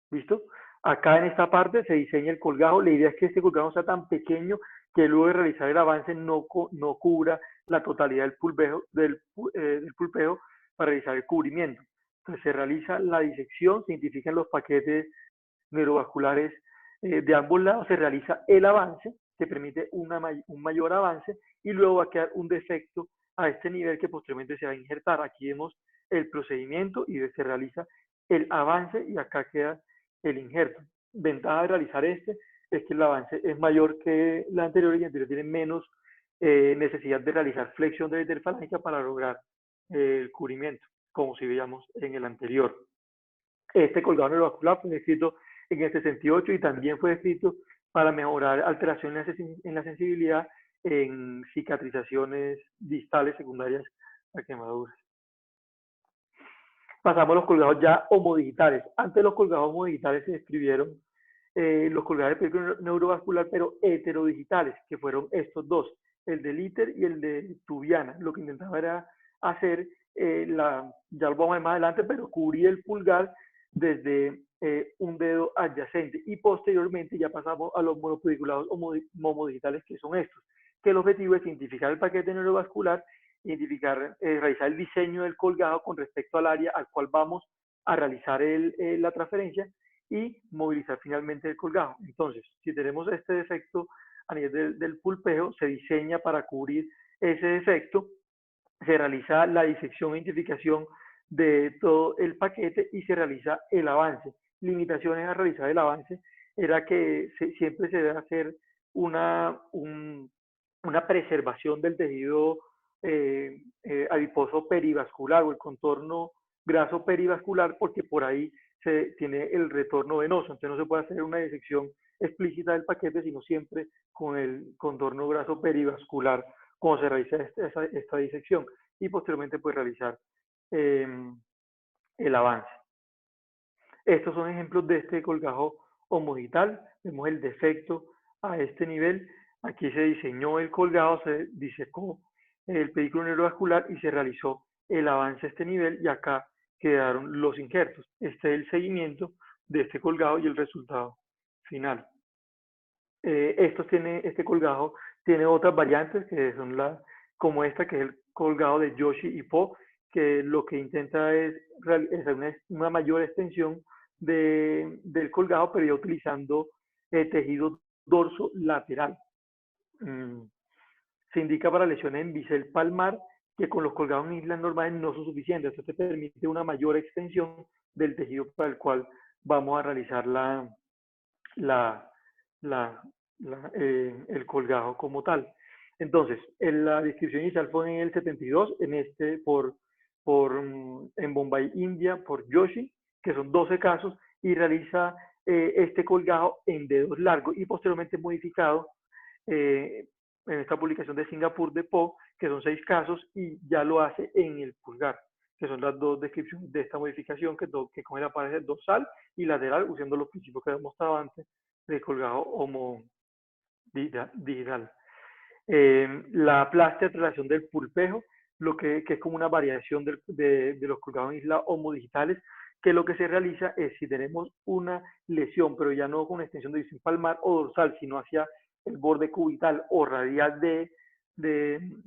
¿listo? Acá en esta parte se diseña el colgajo. La idea es que este colgajo sea tan pequeño que luego de realizar el avance no cubra la totalidad del pulpeo para realizar el cubrimiento. Entonces se realiza la disección, se identifican los paquetes neurovasculares de ambos lados, se realiza el avance que permite un mayor avance y luego va a quedar un defecto a este nivel que posteriormente se va a injertar. Aquí vemos el procedimiento y se realiza el avance y acá queda el injerto. Ventaja de realizar este es que el avance es mayor que la anterior y la anterior tiene menos necesidad de realizar flexión de la interfalange para lograr el cubrimiento, como si veíamos en el anterior. Este colgado neurovascular fue escrito en el 68 y también fue escrito para mejorar alteraciones en la sensibilidad en cicatrizaciones distales secundarias a quemaduras. Pasamos a los colgados ya homodigitales. Antes los colgados homodigitales se describieron los colgados de película neurovascular, pero heterodigitales, que fueron estos dos, el de Litter y el de Tubiana. Lo que intentaba era hacer, ya lo vamos a ver más adelante, pero cubrir el pulgar desde un dedo adyacente. Y posteriormente ya pasamos a los monopediculados homodigitales, que son estos, que el objetivo es identificar el paquete neurovascular, realizar el diseño del colgado con respecto al área al cual vamos a realizar la transferencia y movilizar finalmente el colgado. Entonces, si tenemos este defecto a nivel del pulpeo, se diseña para cubrir ese defecto, se realiza la disección e identificación de todo el paquete y se realiza el avance. Limitaciones a realizar el avance era que siempre se debe hacer una preservación del tejido adiposo perivascular o el contorno graso perivascular, porque por ahí se tiene el retorno venoso, entonces no se puede hacer una disección explícita del paquete, sino siempre con el contorno graso perivascular cuando se realiza esta disección, y posteriormente pues realizar el avance. Estos son ejemplos de este colgajo homodigital. Vemos el defecto a este nivel. Aquí se diseñó el colgajo, se disecó el pedículo neurovascular y se realizó el avance a este nivel, y acá quedaron los injertos. Este es el seguimiento de este colgajo y el resultado final. Este colgajo tiene otras variantes que son como esta, que es el colgajo de Joshi y Po, que lo que intenta es realizar una mayor extensión del colgajo, pero ya utilizando tejido dorso lateral. Se indica para lesiones en bisel palmar que con los colgados en islas normales no son suficientes. Esto te permite una mayor extensión del tejido para el cual vamos a realizar el colgajo como tal. Entonces, la descripción inicial fue en el 72, en Bombay, India, por Joshi, que son 12 casos, y realiza este colgajo en dedos largos, y posteriormente modificado en esta publicación de Singapur de Po, que son 6 casos, y ya lo hace en el pulgar, que son las dos descripciones de esta modificación, que coge la pared dorsal y lateral, usando los principios que he mostrado antes del colgajo homodigital. La plastia traslación del pulpejo, que es como una variación de los colgados en isla homodigitales, que lo que se realiza es, si tenemos una lesión, pero ya no con extensión de visión palmar o dorsal, sino hacia el borde cubital o radial de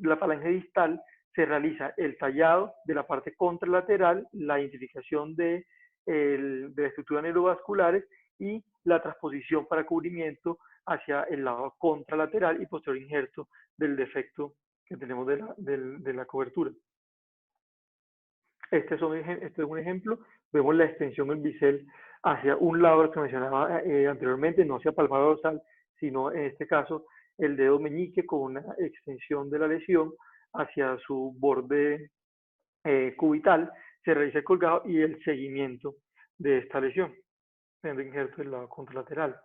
la falange distal, se realiza el tallado de la parte contralateral, la identificación de la estructura neurovasculares y la transposición para cubrimiento hacia el lado contralateral y posterior injerto del defecto que tenemos de la cobertura. Este es un ejemplo. Vemos la extensión del bisel hacia un lado, que mencionaba anteriormente, no hacia palmar dorsal, sino en este caso el dedo meñique con una extensión de la lesión hacia su borde cubital. Se realiza el colgado y el seguimiento de esta lesión, teniendo injerto del lado contralateral.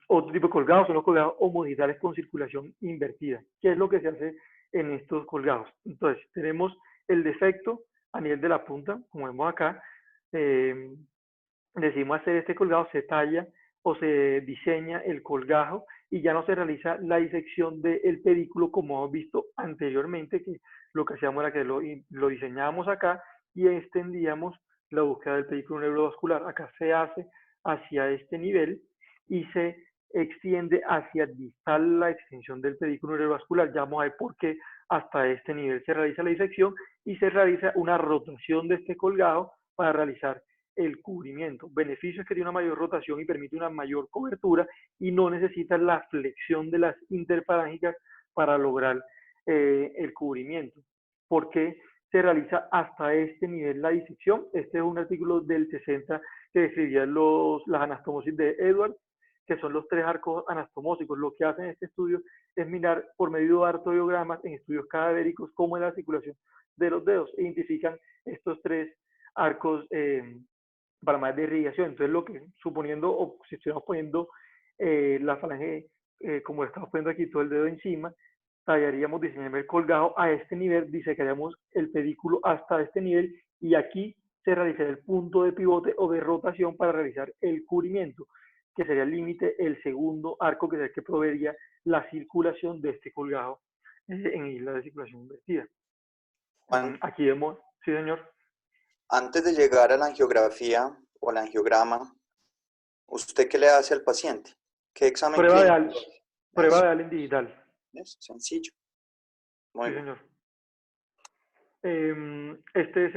Otro tipo de colgados son los colgados homodigitales con circulación invertida. ¿Qué es lo que se hace en estos colgados? Entonces, tenemos el defecto a nivel de la punta, como vemos acá. Decidimos hacer este colgado, se talla o se diseña el colgajo y ya no se realiza la disección del pedículo como hemos visto anteriormente, que lo que hacíamos era que lo diseñábamos acá y extendíamos la búsqueda del pedículo neurovascular. Acá se hace hacia este nivel y se extiende hacia distal la extensión del pedículo neurovascular. Ya vamos a ver por qué hasta este nivel se realiza la disección y se realiza una rotación de este colgajo para realizar el cubrimiento. Beneficio es que tiene una mayor rotación y permite una mayor cobertura y no necesita la flexión de las interfalángicas para lograr el cubrimiento. ¿Por qué se realiza hasta este nivel la disección? Este es un artículo del 60 que describía las anastomosis de Edwards, que son los 3 arcos anastomósicos. Lo que hacen en este estudio es mirar por medio de arteriogramas en estudios cadavéricos cómo es la circulación de los dedos e identifican estos 3 arcos palmares de irrigación. Entonces, suponiendo, o si estuviéramos poniendo la falange, como estamos poniendo aquí todo el dedo encima, tallaríamos, diseñaríamos el colgado a este nivel, disecaríamos el pedículo hasta este nivel y aquí se realizaría el punto de pivote o de rotación para realizar el cubrimiento, que sería el límite, el segundo arco, que sería el que proveería la circulación de este colgado en isla de circulación invertida. Juan, aquí vemos, sí señor. Antes de llegar a la angiografía o al angiograma, ¿usted qué le hace al paciente? ¿Qué examen clínico? Prueba de Allen digital. Es sencillo. Muy Sí, bien. señor. Este es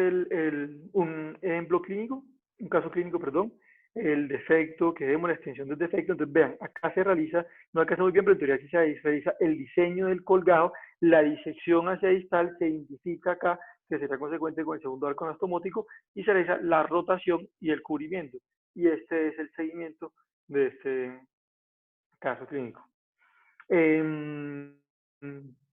un ejemplo clínico, un caso clínico, perdón. El defecto, que vemos la extensión del defecto. Entonces, vean, acá se realiza, no alcanza muy bien, pero en teoría aquí se realiza el diseño del colgado, la disección hacia distal, se identifica acá, que será consecuente con el segundo arco anastomótico, y se realiza la rotación y el cubrimiento. Y este es el seguimiento de este caso clínico.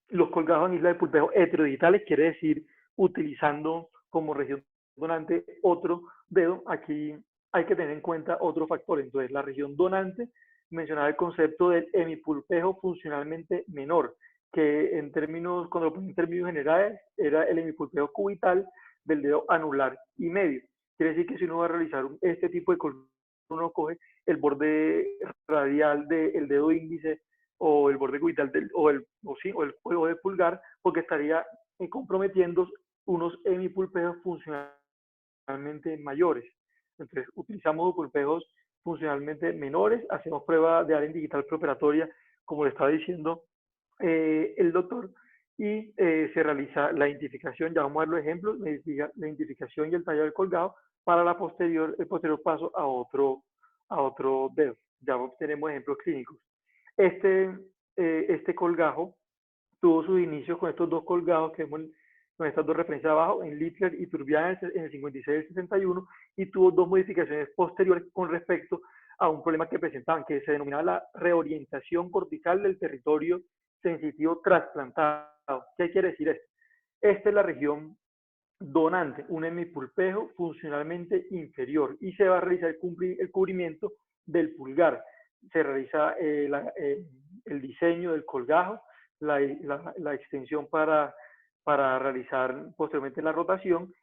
Los colgados en isla de pulpejo heterodigitales, quiere decir utilizando como región donante otro dedo, aquí hay que tener en cuenta otro factor. Entonces, la región donante mencionaba el concepto del hemipulpejo funcionalmente menor, que en términos, cuando lo ponía en términos generales, era el hemipulpejo cubital del dedo anular y medio. Quiere decir que si uno va a realizar este tipo de colgajo, uno coge el borde radial del dedo índice o el borde cubital o el pulgar, porque estaría comprometiendo unos hemipulpejos funcionalmente mayores. Entonces, utilizamos pulpejos funcionalmente menores, hacemos prueba de AREN digital preoperatoria, como le estaba diciendo el doctor, y se realiza la identificación, ya vamos a ver los ejemplos, la identificación y el tallado del colgado para el posterior paso a otro dedo. Ya tenemos ejemplos clínicos. Este colgajo tuvo sus inicios con estos dos colgados que vemos con estas dos referencias abajo, en Littler y Turbiana en el 56 y el 61, y tuvo dos modificaciones posteriores con respecto a un problema que presentaban, que se denominaba la reorientación cortical del territorio sensitivo trasplantado. ¿Qué quiere decir esto? Esta es la región donante, un hemipulpejo funcionalmente inferior, y se va a realizar el cubrimiento del pulgar. Se realiza el diseño del colgajo, la extensión para realizar posteriormente la rotación,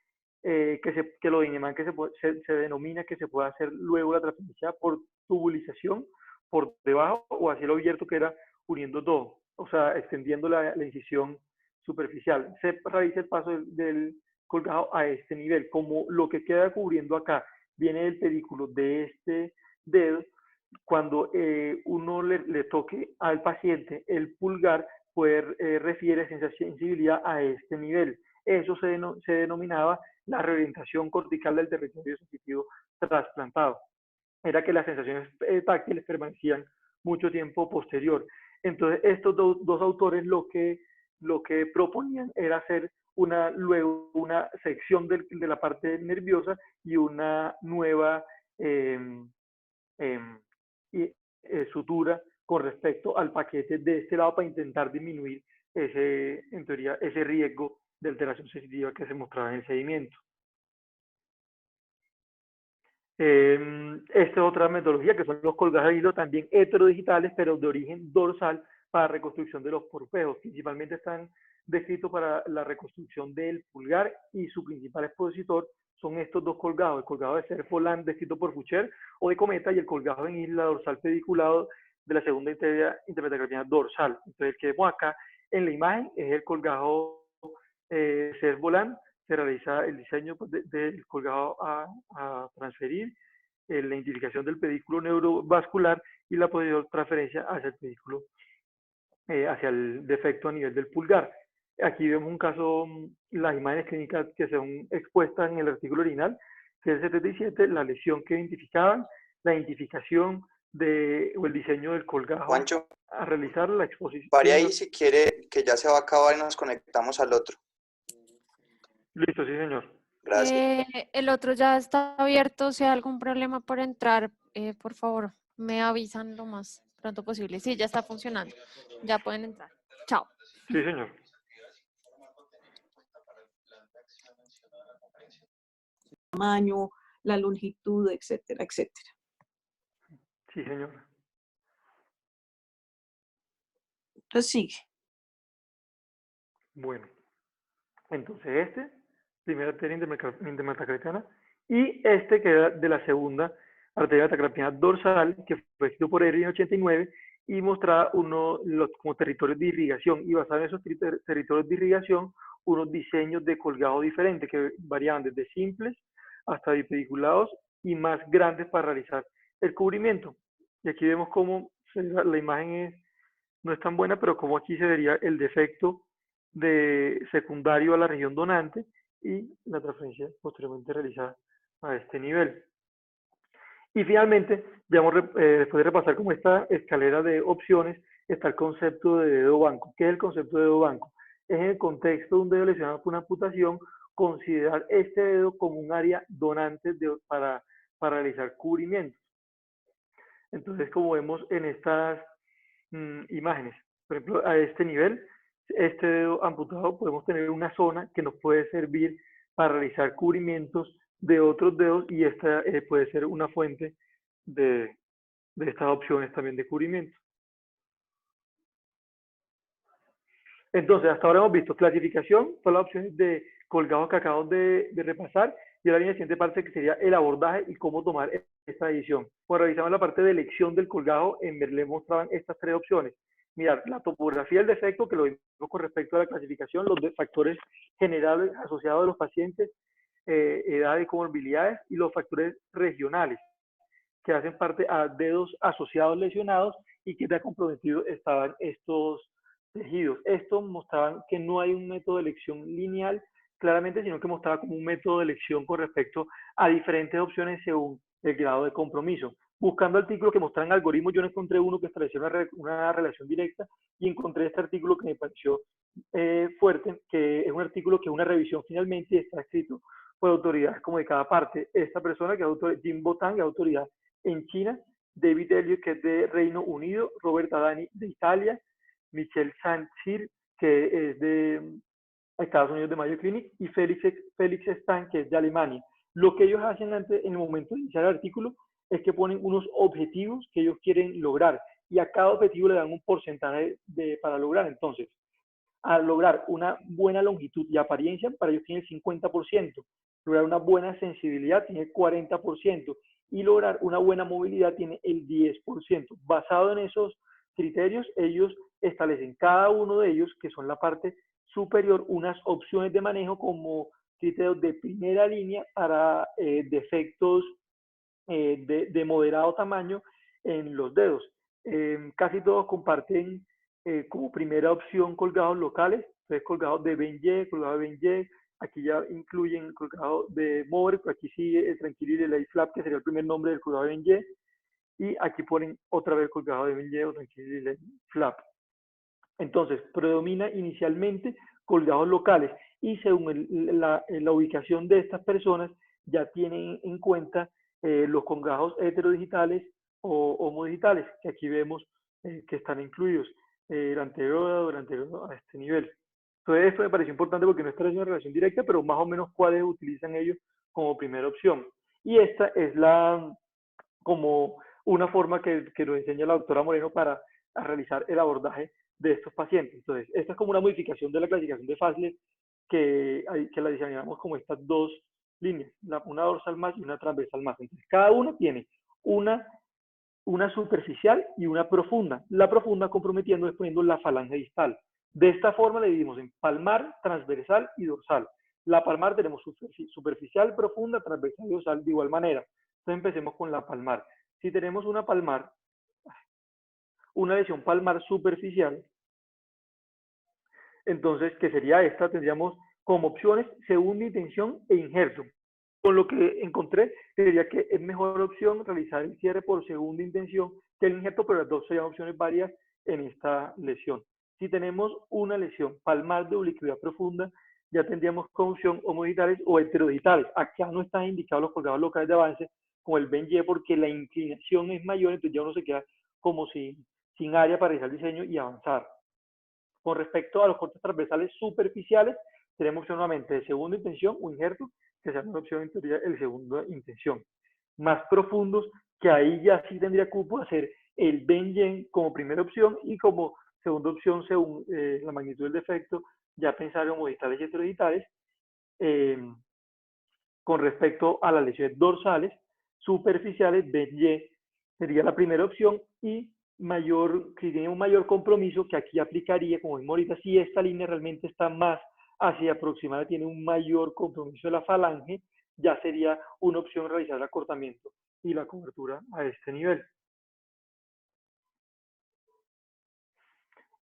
que lo se denomina que se puede hacer luego la transferencia por tubulización por debajo o a cielo abierto, que era uniendo todo, o sea, extendiendo la incisión superficial. Se realiza el paso del colgado a este nivel. Como lo que queda cubriendo acá viene del pedículo de este dedo, cuando uno le toque al paciente el pulgar, refiere sensibilidad a este nivel. Eso se denominaba la reorientación cortical del territorio sensitivo trasplantado. Era que las sensaciones táctiles permanecían mucho tiempo posterior. Entonces, estos dos autores lo que proponían era hacer luego una sección de la parte nerviosa y una nueva sutura con respecto al paquete de este lado para intentar disminuir en teoría, ese riesgo de alteración sensitiva que se mostraba en el seguimiento. Esta es otra metodología, que son los colgados de hilo, también heterodigitales, pero de origen dorsal, para reconstrucción de los pulpejos. Principalmente están descritos para la reconstrucción del pulgar, y su principal expositor son estos dos colgados: el colgado de Cerf-Volán descrito por Foucher o de Cometa, y el colgado en isla dorsal pediculado de la segunda intermetacarpiana dorsal. Entonces, el que vemos acá en la imagen es el colgado Cerf-Volán. Se realiza el diseño del colgado a transferir, la identificación del pedículo neurovascular y la posterior transferencia hacia el pedículo, hacia el defecto a nivel del pulgar. Aquí vemos un caso, las imágenes clínicas que son expuestas en el artículo original, que es el 77, la lesión que identificaban, la identificación o el diseño del colgado. Juancho, a realizar la exposición. Pare ahí si quiere, que ya se va a acabar y nos conectamos al otro. Listo, sí, señor. Gracias. El otro ya está abierto. Si hay algún problema por entrar, por favor, me avisan lo más pronto posible. Sí, ya está funcionando. Ya pueden entrar. Chao. Sí, señor. Tamaño, la longitud, etcétera, etcétera. Sí, señor. Entonces sigue. Bueno, entonces primera arteria intermetacraniana, y que era de la segunda arteria metacraniana dorsal, que fue escrito por Erin en 89, y mostraba como territorios de irrigación, y basado en esos territorios de irrigación, unos diseños de colgado diferentes que variaban desde simples hasta bipediculados y más grandes para realizar el cubrimiento. Y aquí vemos cómo la imagen no es tan buena, pero como aquí se vería el defecto secundario a la región donante y la transferencia posteriormente realizada a este nivel. Y finalmente, después de repasar como esta escalera de opciones, está el concepto de dedo banco. ¿Qué es el concepto de dedo banco? Es, en el contexto de un dedo lesionado por una amputación, considerar este dedo como un área donante para realizar cubrimientos. Entonces, como vemos en estas imágenes, por ejemplo, a este nivel, este dedo amputado, podemos tener una zona que nos puede servir para realizar cubrimientos de otros dedos y esta puede ser una fuente de estas opciones también de cubrimiento. Entonces, hasta ahora hemos visto clasificación, todas las opciones de colgados que acabamos de repasar, y ahora viene la siguiente parte que sería el abordaje y cómo tomar esta decisión. Cuando revisamos la parte de elección del colgado, en Merlé mostraban estas tres opciones. Mirar la topografía del defecto, que lo vimos con respecto a la clasificación, los factores generales asociados a los pacientes, edad y comorbilidades, y los factores regionales, que hacen parte a dedos asociados lesionados y que tan comprometidos estaban estos tejidos. Esto mostraban que no hay un método de elección lineal, claramente, sino que mostraba como un método de elección con respecto a diferentes opciones según el grado de compromiso. Buscando artículos que mostraran algoritmos, yo no encontré uno que estableciera una relación directa y encontré este artículo que me pareció fuerte, que es un artículo que es una revisión finalmente y está escrito por autoridades como de cada parte. Esta persona, que es autor, Jim Botan, que es autoridad en China, David Elliott, que es de Reino Unido, Robert Adani de Italia, Michel Saint-Cyr, que es de Estados Unidos de Mayo Clinic, y Félix Stan, que es de Alemania. Lo que ellos hacen antes, en el momento de iniciar el artículo, es que ponen unos objetivos que ellos quieren lograr, y a cada objetivo le dan un porcentaje para lograr. Entonces, al lograr una buena longitud y apariencia, para ellos tiene el 50%, lograr una buena sensibilidad tiene el 40%, y lograr una buena movilidad tiene el 10%. Basado en esos criterios, ellos establecen cada uno de ellos, que son la parte superior, unas opciones de manejo como criterios de primera línea para defectos de moderado tamaño en los dedos. Casi todos comparten como primera opción colgados locales, entonces colgados de Benje, colgado de Benje, aquí ya incluyen el colgado de Mover, aquí sigue el Tranquility Delay Flap, que sería el primer nombre del colgado de Benje, y aquí ponen otra vez colgado de Benje o Tranquility Delay Flap. Entonces, predomina inicialmente colgados locales y según la ubicación de estas personas ya tienen en cuenta los colgados heterodigitales o homodigitales, que aquí vemos que están incluidos, el anterior a este nivel. Entonces, esto me pareció importante porque no está en una relación directa, pero más o menos cuáles utilizan ellos como primera opción. Y esta es como una forma que nos enseña la doctora Moreno para realizar el abordaje de estos pacientes. Entonces, esta es como una modificación de la clasificación de Fassler que la diseñamos como estas dos líneas, una dorsal más y una transversal más. Entonces, cada uno tiene una superficial y una profunda. La profunda comprometiendo es poniendo la falange distal. De esta forma le dividimos en palmar, transversal y dorsal. La palmar tenemos superficial, profunda, transversal y dorsal de igual manera. Entonces empecemos con la palmar. Si tenemos una lesión palmar superficial, entonces, ¿qué sería esta? Tendríamos como opciones segunda intención e injerto. Con lo que encontré, diría que es mejor opción realizar el cierre por segunda intención que el injerto, pero las dos serían opciones varias en esta lesión. Si tenemos una lesión palmar de ubicuidad profunda, ya tendríamos como opción homodigitales o heterodigitales. Acá no están indicados los colgados locales de avance como el Benje porque la inclinación es mayor, entonces ya uno se queda como sin área para realizar el diseño y avanzar. Con respecto a los cortes transversales superficiales, tenemos opción nuevamente de segunda intención o injerto, que sea una opción en teoría el segunda intención. Más profundos, que ahí ya sí tendría cupo hacer el Benje como primera opción y como segunda opción, según la magnitud del defecto, ya pensar en homodigitales y heterodigitales. Con respecto a las lesiones dorsales, superficiales, Benje sería la primera opción y si tiene un mayor compromiso, que aquí aplicaría, como vimos ahorita, si esta línea realmente está más hacia aproximada, tiene un mayor compromiso de la falange, ya sería una opción realizar el acortamiento y la cobertura a este nivel.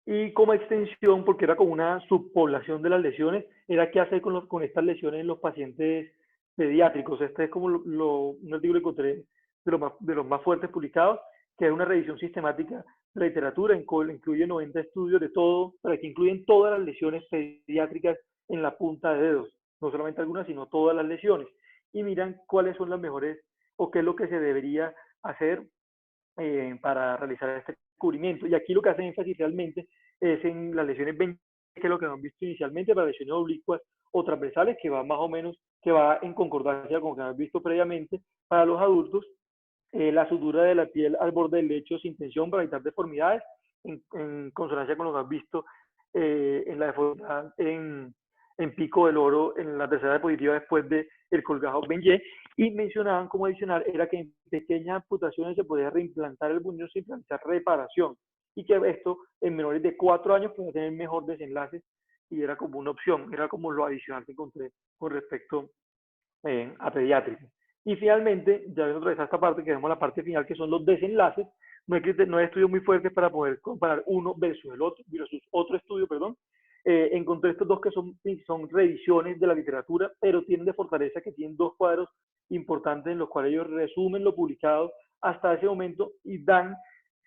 Y como extensión, porque era como una subpoblación de las lesiones, era qué hacer con estas lesiones en los pacientes pediátricos. Este es como un artículo que encontré de los más fuertes publicados, que es una revisión sistemática de la literatura, incluye 90 estudios de todo, para que incluyen todas las lesiones pediátricas en la punta de dedos, no solamente algunas, sino todas las lesiones, y miran cuáles son las mejores o qué es lo que se debería hacer para realizar este cubrimiento. Y aquí lo que hace énfasis realmente es en las lesiones Benje, que es lo que hemos visto inicialmente, para lesiones oblicuas o transversales, que va más o menos que va en concordancia con lo que hemos visto previamente. Para los adultos, la sutura de la piel al borde del lecho sin tensión para evitar deformidades, en consonancia con lo que has visto en la deformidad en Pico del Oro, en la tercera diapositiva después del colgajo Benje, y mencionaban como adicional era que en pequeñas amputaciones se podía reimplantar el buño sin realizar reparación, y que esto en menores de 4 años podía tener mejor desenlace, y era como una opción, era como lo adicional que encontré con respecto a pediátrica. Y finalmente, ya viendo otra vez esta parte, que vemos la parte final, que son los desenlaces. No hay estudios muy fuertes para poder comparar uno versus el otro, versus otro estudio, perdón. Encontré estos dos que son revisiones de la literatura, pero tienen de fortaleza que tienen 2 cuadros importantes en los cuales ellos resumen lo publicado hasta ese momento y dan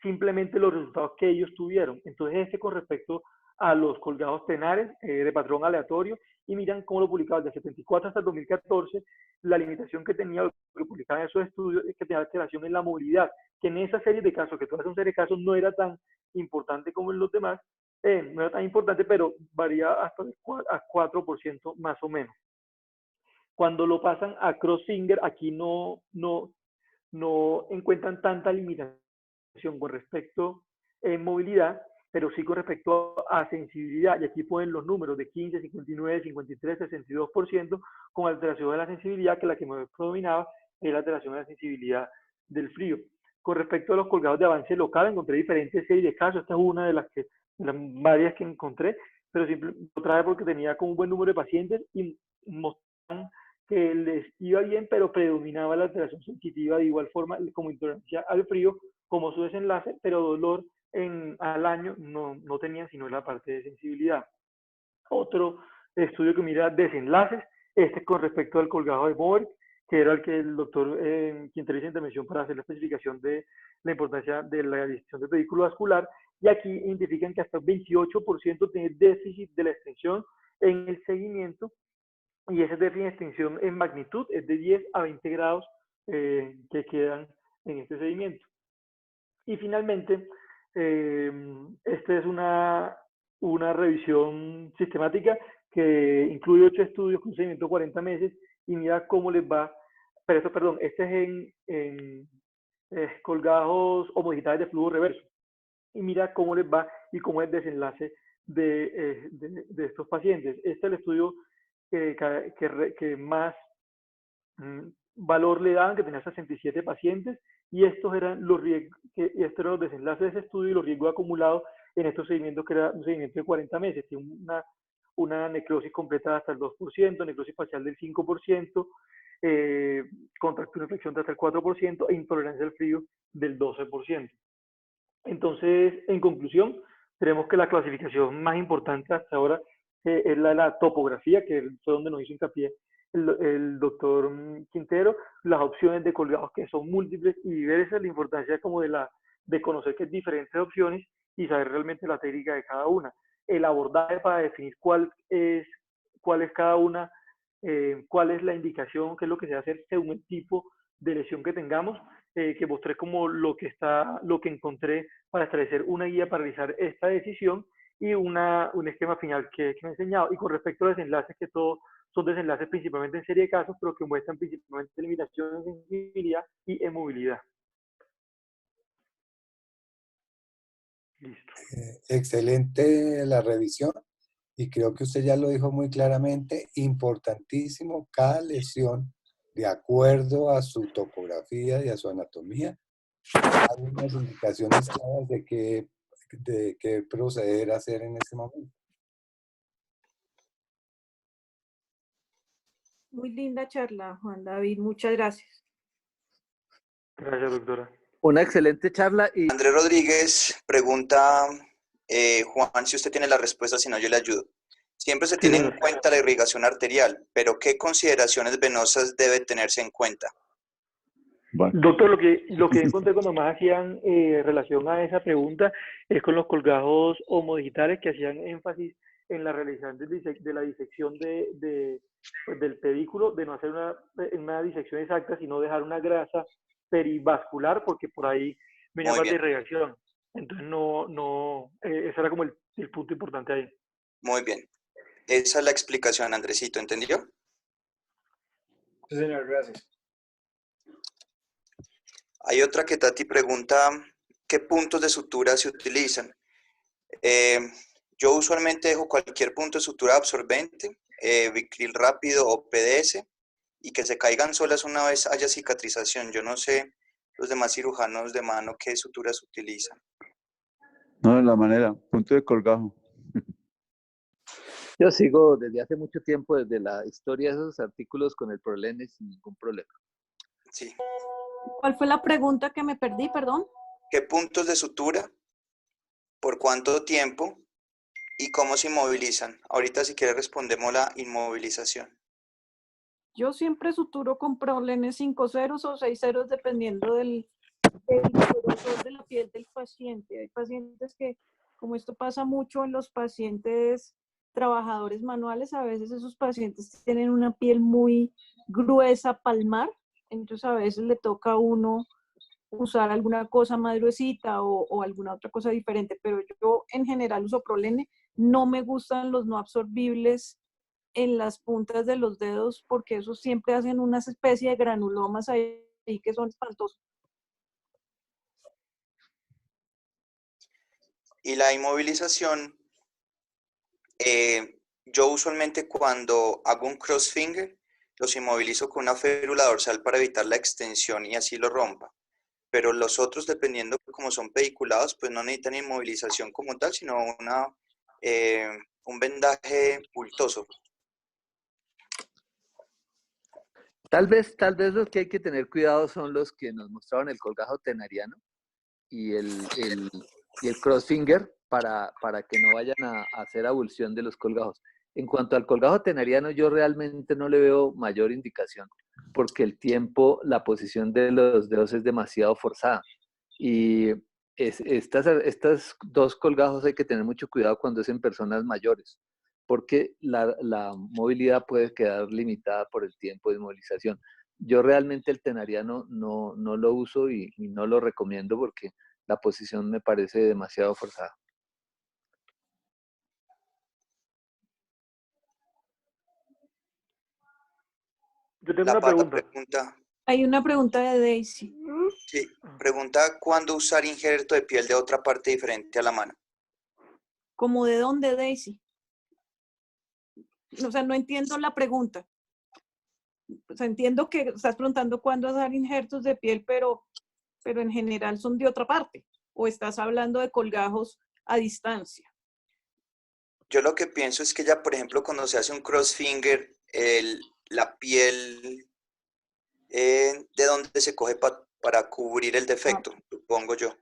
simplemente los resultados que ellos tuvieron. Entonces, con respecto a los colgados tenares de patrón aleatorio, y miran cómo lo publicaban desde el 74 hasta el 2014, la limitación que tenía lo que publicaban esos estudios es que tenía alteración en la movilidad, que en esa serie de casos, que toda esa serie de casos no era tan importante como en los demás, no era tan importante, pero varía hasta el 4% más o menos. Cuando lo pasan a crossfinger, aquí no encuentran tanta limitación con respecto a movilidad, pero sí con respecto a sensibilidad, y aquí ponen los números de 15, 59, 53, 62%, con alteración de la sensibilidad, que la que me predominaba es la alteración de la sensibilidad del frío. Con respecto a los colgados de avance local, encontré diferentes series de casos, esta es una de las varias que encontré, pero siempre lo traje porque tenía como un buen número de pacientes y mostraban que les iba bien, pero predominaba la alteración sensitiva de igual forma como intolerancia al frío, como su desenlace, pero dolor al año no tenían sino la parte de sensibilidad. Otro estudio que mira desenlaces, con respecto al colgado de Mohr, que era el que el doctor quien hizo intervención para hacer la especificación de la importancia de la disección del pedículo vascular, y aquí identifican que hasta el 28% tiene déficit de la extensión en el seguimiento, y ese déficit de extensión en magnitud es de 10 a 20 grados que quedan en este seguimiento. Y finalmente, esta es una revisión sistemática que incluye 8 estudios con seguimiento de 40 meses y mira cómo les va, pero esto, perdón, este es en colgados homodigitales de flujo reverso, y mira cómo les va y cómo es el desenlace de estos pacientes. Este es el estudio que más valor le daban, que tenía 67 pacientes, y estos eran los desenlaces de ese estudio y los riesgos acumulados en estos seguimientos, que era un seguimiento de 40 meses. Tiene una necrosis completa hasta el 2%, necrosis facial del 5%, contractura e infección hasta el 4% e intolerancia al frío del 12%. Entonces, en conclusión, tenemos que la clasificación más importante hasta ahora es la topografía, que fue donde nos hizo hincapié el doctor Quintero, las opciones de colgados que son múltiples y diversas, la importancia como de conocer que hay diferentes opciones y saber realmente la técnica de cada una. El abordaje para definir cuál es cada una, cuál es la indicación, qué es lo que se va a hacer según el tipo de lesión que tengamos, que mostré como lo que encontré para establecer una guía para realizar esta decisión y un esquema final que me he enseñado. Y con respecto a desenlaces, que todos son desenlaces principalmente en serie de casos, pero que muestran principalmente limitación en sensibilidad y en movilidad. Listo. Excelente la revisión y creo que usted ya lo dijo muy claramente, importantísimo cada lesión de acuerdo a su topografía y a su anatomía. Hay unas indicaciones claras de qué proceder a hacer en este momento. Muy linda charla, Juan David. Muchas gracias. Gracias, doctora. Una excelente charla. Y Andrés Rodríguez pregunta, Juan, si usted tiene la respuesta, si no, yo le ayudo. Siempre se tiene en cuenta la irrigación arterial, pero ¿qué consideraciones venosas debe tenerse en cuenta? Bueno. Doctor, lo que encontré cuando más hacían relación a esa pregunta es con los colgados homodigitales, que hacían énfasis en la realización de la disección del pedículo, de no hacer una disección exacta, sino dejar una grasa perivascular, porque por ahí venía parte de irrigación. Entonces, ese era como el punto importante ahí. Muy bien. Esa es la explicación, Andresito, ¿entendió? Sí, señor, gracias. Hay otra que Tati pregunta, ¿qué puntos de sutura se utilizan? Yo usualmente dejo cualquier punto de sutura absorbente, Vicryl rápido o PDS, y que se caigan solas una vez haya cicatrización. Yo no sé los demás cirujanos de mano qué suturas utilizan. No, de la manera, punto de colgajo. Yo sigo desde hace mucho tiempo, desde la historia de esos artículos con el prolene sin ningún problema. Sí. ¿Cuál fue la pregunta que me perdí, perdón? ¿Qué puntos de sutura? ¿Por cuánto tiempo? ¿Y cómo se inmovilizan? Ahorita si quiere respondemos la inmovilización. Yo siempre suturo con prolene 5 ceros o 6 ceros dependiendo del grosor de la piel del paciente. Hay pacientes que, como esto pasa mucho en los pacientes trabajadores manuales, a veces esos pacientes tienen una piel muy gruesa palmar, entonces a veces le toca a uno usar alguna cosa más gruesita o alguna otra cosa diferente, pero yo en general uso prolene. No me gustan los no absorbibles en las puntas de los dedos porque esos siempre hacen unas especie de granulomas ahí que son espantosos. Y la inmovilización, yo usualmente cuando hago un crossfinger, los inmovilizo con una férula dorsal para evitar la extensión y así lo rompa. Pero los otros, dependiendo como son pediculados, pues no necesitan inmovilización como tal, sino un vendaje pultoso. Tal vez los que hay que tener cuidado son los que nos mostraron el colgajo tenariano y el crossfinger para que no vayan a hacer abulsión de los colgajos. En cuanto al colgajo tenariano, yo realmente no le veo mayor indicación, porque el tiempo, la posición de los dedos es demasiado forzada. Y estas dos colgajos hay que tener mucho cuidado cuando es en personas mayores, porque la movilidad puede quedar limitada por el tiempo de movilización. Yo realmente el tenariano no lo uso y no lo recomiendo porque la posición me parece demasiado forzada. Yo tengo La una pata pregunta. Hay una pregunta de Daisy. Sí, pregunta ¿cuándo usar injerto de piel de otra parte diferente a la mano? ¿Cómo de dónde, Daisy? O sea, no entiendo la pregunta. O sea, entiendo que estás preguntando cuándo usar injertos de piel, pero en general son de otra parte. ¿O estás hablando de colgajos a distancia? Yo lo que pienso es que ya, por ejemplo, cuando se hace un crossfinger, la piel de dónde se coge para cubrir el defecto, supongo yo.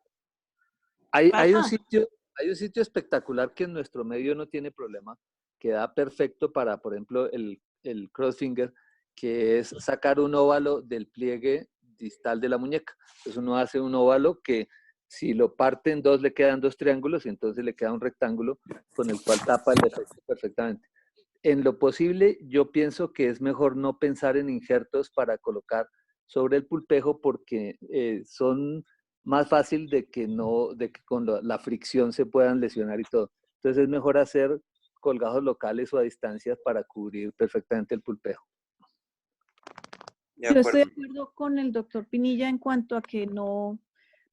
Hay un sitio espectacular que en nuestro medio no tiene problema, que da perfecto para, por ejemplo, el crossfinger, que es sacar un óvalo del pliegue distal de la muñeca. Entonces uno hace un óvalo que si lo parte en dos le quedan dos triángulos y entonces le queda un rectángulo con el cual tapa el defecto perfectamente. En lo posible, yo pienso que es mejor no pensar en injertos para colocar sobre el pulpejo porque son más fácil de que con la fricción se puedan lesionar y todo. Entonces es mejor hacer colgados locales o a distancias para cubrir perfectamente el pulpejo. Yo estoy de acuerdo con el doctor Pinilla en cuanto a que no,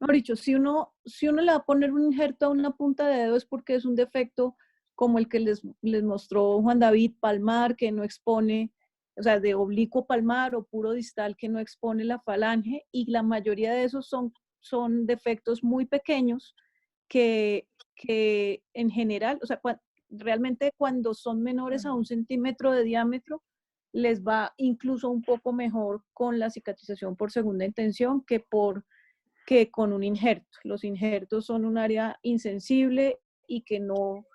mejor dicho, si uno le va a poner un injerto a una punta de dedo es porque es un defecto como el que les mostró Juan David palmar, que no expone, o sea, de oblicuo palmar o puro distal que no expone la falange, y la mayoría de esos son defectos muy pequeños que en general, o sea, realmente cuando son menores a 1 centímetro de diámetro, les va incluso un poco mejor con la cicatrización por segunda intención que con un injerto. Los injertos son un área insensible y que no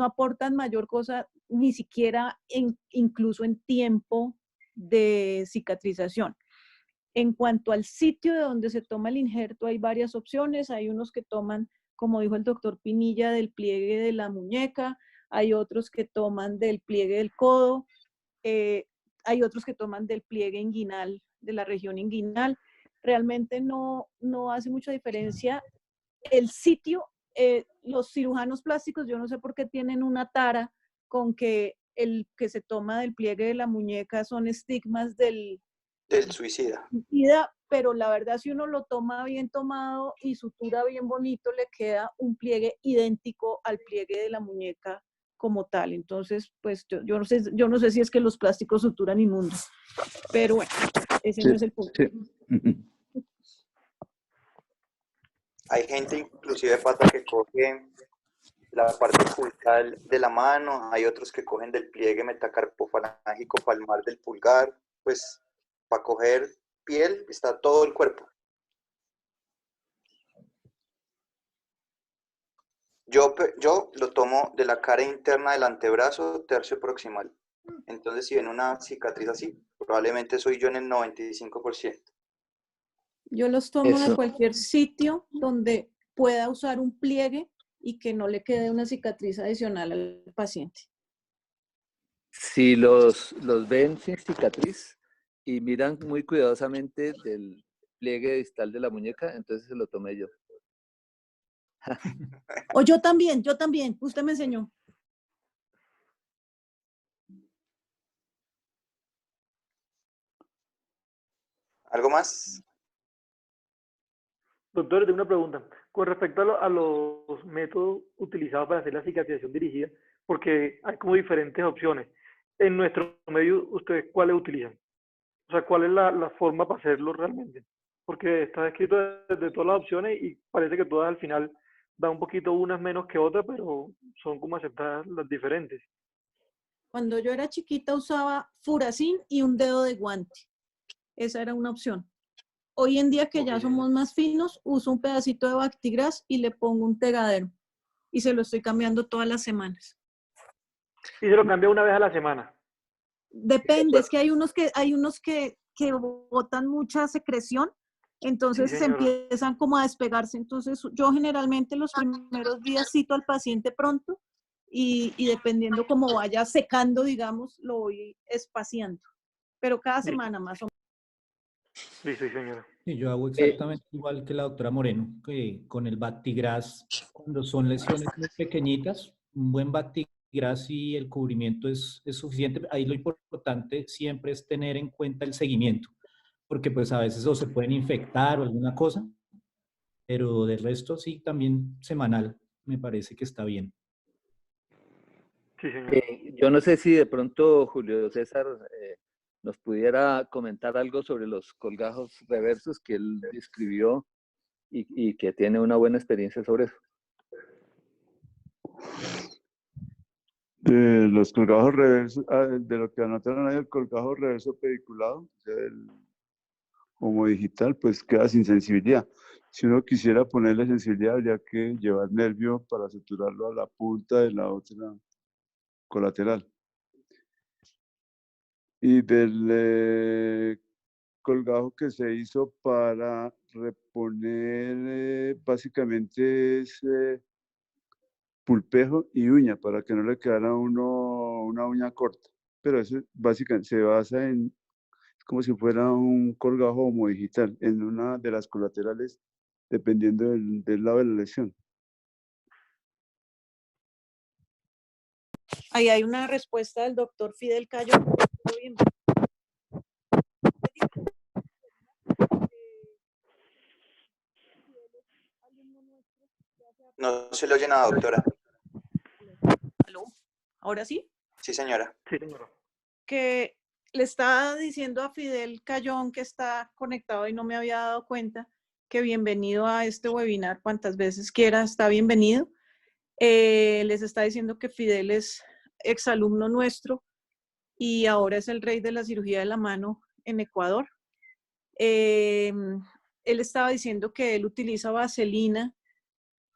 aportan mayor cosa, ni siquiera incluso en tiempo de cicatrización. En cuanto al sitio de donde se toma el injerto, hay varias opciones. Hay unos que toman, como dijo el doctor Pinilla, del pliegue de la muñeca, hay otros que toman del pliegue del codo, hay otros que toman del pliegue inguinal, de la región inguinal. Realmente no hace mucha diferencia. El sitio, los cirujanos plásticos, yo no sé por qué tienen una tara con que el que se toma del pliegue de la muñeca son estigmas del Del suicida. Pero la verdad si uno lo toma bien tomado y sutura bien bonito, le queda un pliegue idéntico al pliegue de la muñeca como tal. Entonces, pues yo no sé si es que los plásticos suturan inmundo, pero bueno, ese Sí, no es el punto. sí. Hay gente inclusive pata que coge la parte pulgar de la mano, hay otros que cogen del pliegue metacarpofalángico palmar del pulgar, pues para coger piel está todo el cuerpo. Yo lo tomo de la cara interna del antebrazo, tercio proximal. Entonces, si ven una cicatriz así, probablemente soy yo en el 95%. Yo los tomo de Eso. cualquier sitio donde pueda usar un pliegue y que no le quede una cicatriz adicional al paciente. Si los ven sin cicatriz y miran muy cuidadosamente del pliegue distal de la muñeca, entonces se lo tomé yo. O yo también, usted me enseñó. ¿Algo más? Doctor, tengo una pregunta. Con respecto a los métodos utilizados para hacer la cicatrización dirigida, porque hay como diferentes opciones. En nuestro medio, ¿ustedes cuáles utilizan? O sea, ¿cuál es la forma para hacerlo realmente? Porque está escrito de todas las opciones y parece que todas al final dan un poquito unas menos que otras, pero son como aceptadas las diferentes. Cuando yo era chiquita usaba furacin y un dedo de guante. Esa era una opción. Hoy en día que ya somos más finos, uso un pedacito de Bactigras y le pongo un tegadero. Y se lo estoy cambiando todas las semanas. Y se lo cambia una vez a la semana. Depende, es que hay unos que botan mucha secreción, entonces Sí, se señora. empiezan como a despegarse. Entonces yo generalmente los primeros días cito al paciente pronto y dependiendo cómo vaya secando, digamos, lo voy espaciando. Pero cada semana más o menos. Sí, señora. Sí, yo hago exactamente igual que la doctora Moreno, que con el Bactigras, cuando son lesiones muy pequeñitas, un buen Bactigras y el cubrimiento es suficiente. Ahí lo importante siempre es tener en cuenta el seguimiento, porque pues a veces o se pueden infectar o alguna cosa, pero del resto sí, también semanal, me parece que está bien. Sí, señora. Yo no sé si de pronto Julio César nos pudiera comentar algo sobre los colgajos reversos que él describió y que tiene una buena experiencia sobre eso. De los colgajos reversos, de lo que anotaron ahí, el colgajo reverso pediculado, o sea, el homo digital, pues queda sin sensibilidad. Si uno quisiera ponerle sensibilidad, habría que llevar nervio para suturarlo a la punta de la otra colateral. Y del colgajo que se hizo para reponer, básicamente es pulpejo y uña, para que no le quedara a uno una uña corta. Pero eso básicamente se basa en, como si fuera un colgajo homodigital en una de las colaterales, dependiendo del lado de la lesión. Ahí hay una respuesta del doctor Fidel Cayo. No se lo oye nada, doctora. ¿Aló? ¿Ahora sí? Sí, señora. Sí, señora. Que le estaba diciendo a Fidel Cayón, que está conectado y no me había dado cuenta, que bienvenido a este webinar, cuantas veces quiera, está bienvenido. Les está diciendo que Fidel es exalumno nuestro y ahora es el rey de la cirugía de la mano en Ecuador. Él estaba diciendo que él utiliza vaselina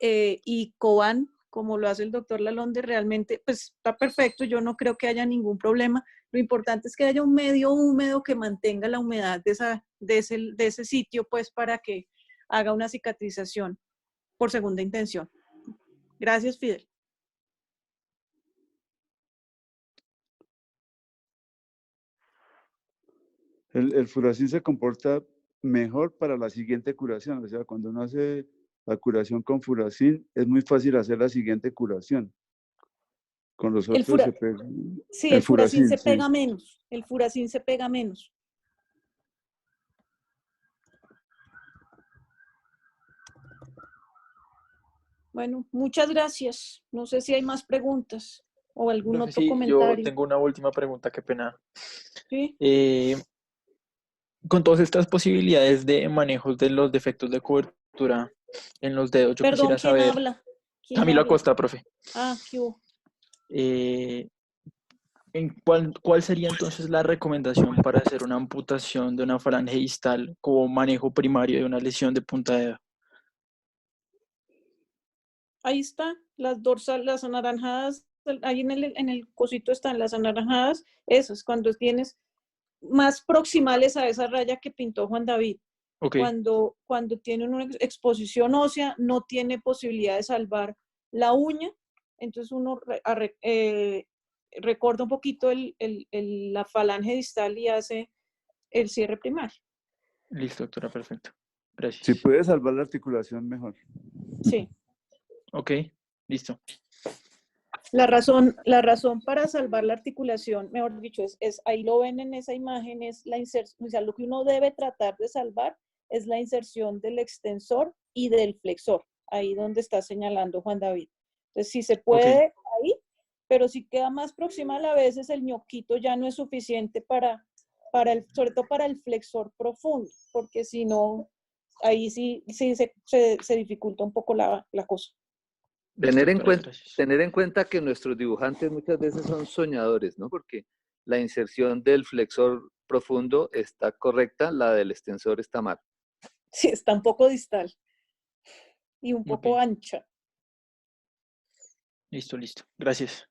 y Coban, como lo hace el doctor Lalonde, realmente pues está perfecto, yo no creo que haya ningún problema. Lo importante es que haya un medio húmedo que mantenga la humedad de ese sitio, pues para que haga una cicatrización por segunda intención. Gracias, Fidel. El furacil se comporta mejor para la siguiente curación, o sea, cuando uno hace la curación con furacil, es muy fácil hacer la siguiente curación. Con los otros se pega. Sí, el furacil se sí. pega menos. El furacil se pega menos. Bueno, muchas gracias. No sé si hay más preguntas o algún Profe, otro sí, yo comentario. tengo una última pregunta, qué pena. ¿Sí? Con todas estas posibilidades de manejo de los defectos de cobertura en los dedos, yo Perdón, quisiera ¿quién saber, habla? ¿Quién Camilo habla? Acosta, profe, Ah, ¿qué hubo? ¿cuál sería entonces la recomendación para hacer una amputación de una falange distal como manejo primario de una lesión de punta de dedo? Ahí está, las dorsales, las anaranjadas, ahí en el cosito están las anaranjadas, esas, cuando tienes más proximales a esa raya que pintó Juan David. Ok, Cuando tienen una exposición ósea, no tiene posibilidad de salvar la uña, entonces uno recorta un poquito la falange distal y hace el cierre primario. listo, doctora, perfecto. Si Gracias. puede salvar la articulación, mejor. Sí. Ok, listo. La razón para salvar la articulación, mejor dicho, ahí lo ven en esa imagen, es la inserción, o sea, lo que uno debe tratar de salvar es la inserción del extensor y del flexor, ahí donde está señalando Juan David. Entonces, si se puede ahí, pero si queda más proximal, a veces el ñoquito ya no es suficiente sobre todo para el flexor profundo, porque si no, ahí sí se dificulta un poco la cosa. Listo, doctora, gracias. Tener en cuenta que nuestros dibujantes muchas veces son soñadores, ¿no? Porque la inserción del flexor profundo está correcta, la del extensor está mal. Sí, está un poco distal y un poco Ok, ancha. listo, listo. Gracias.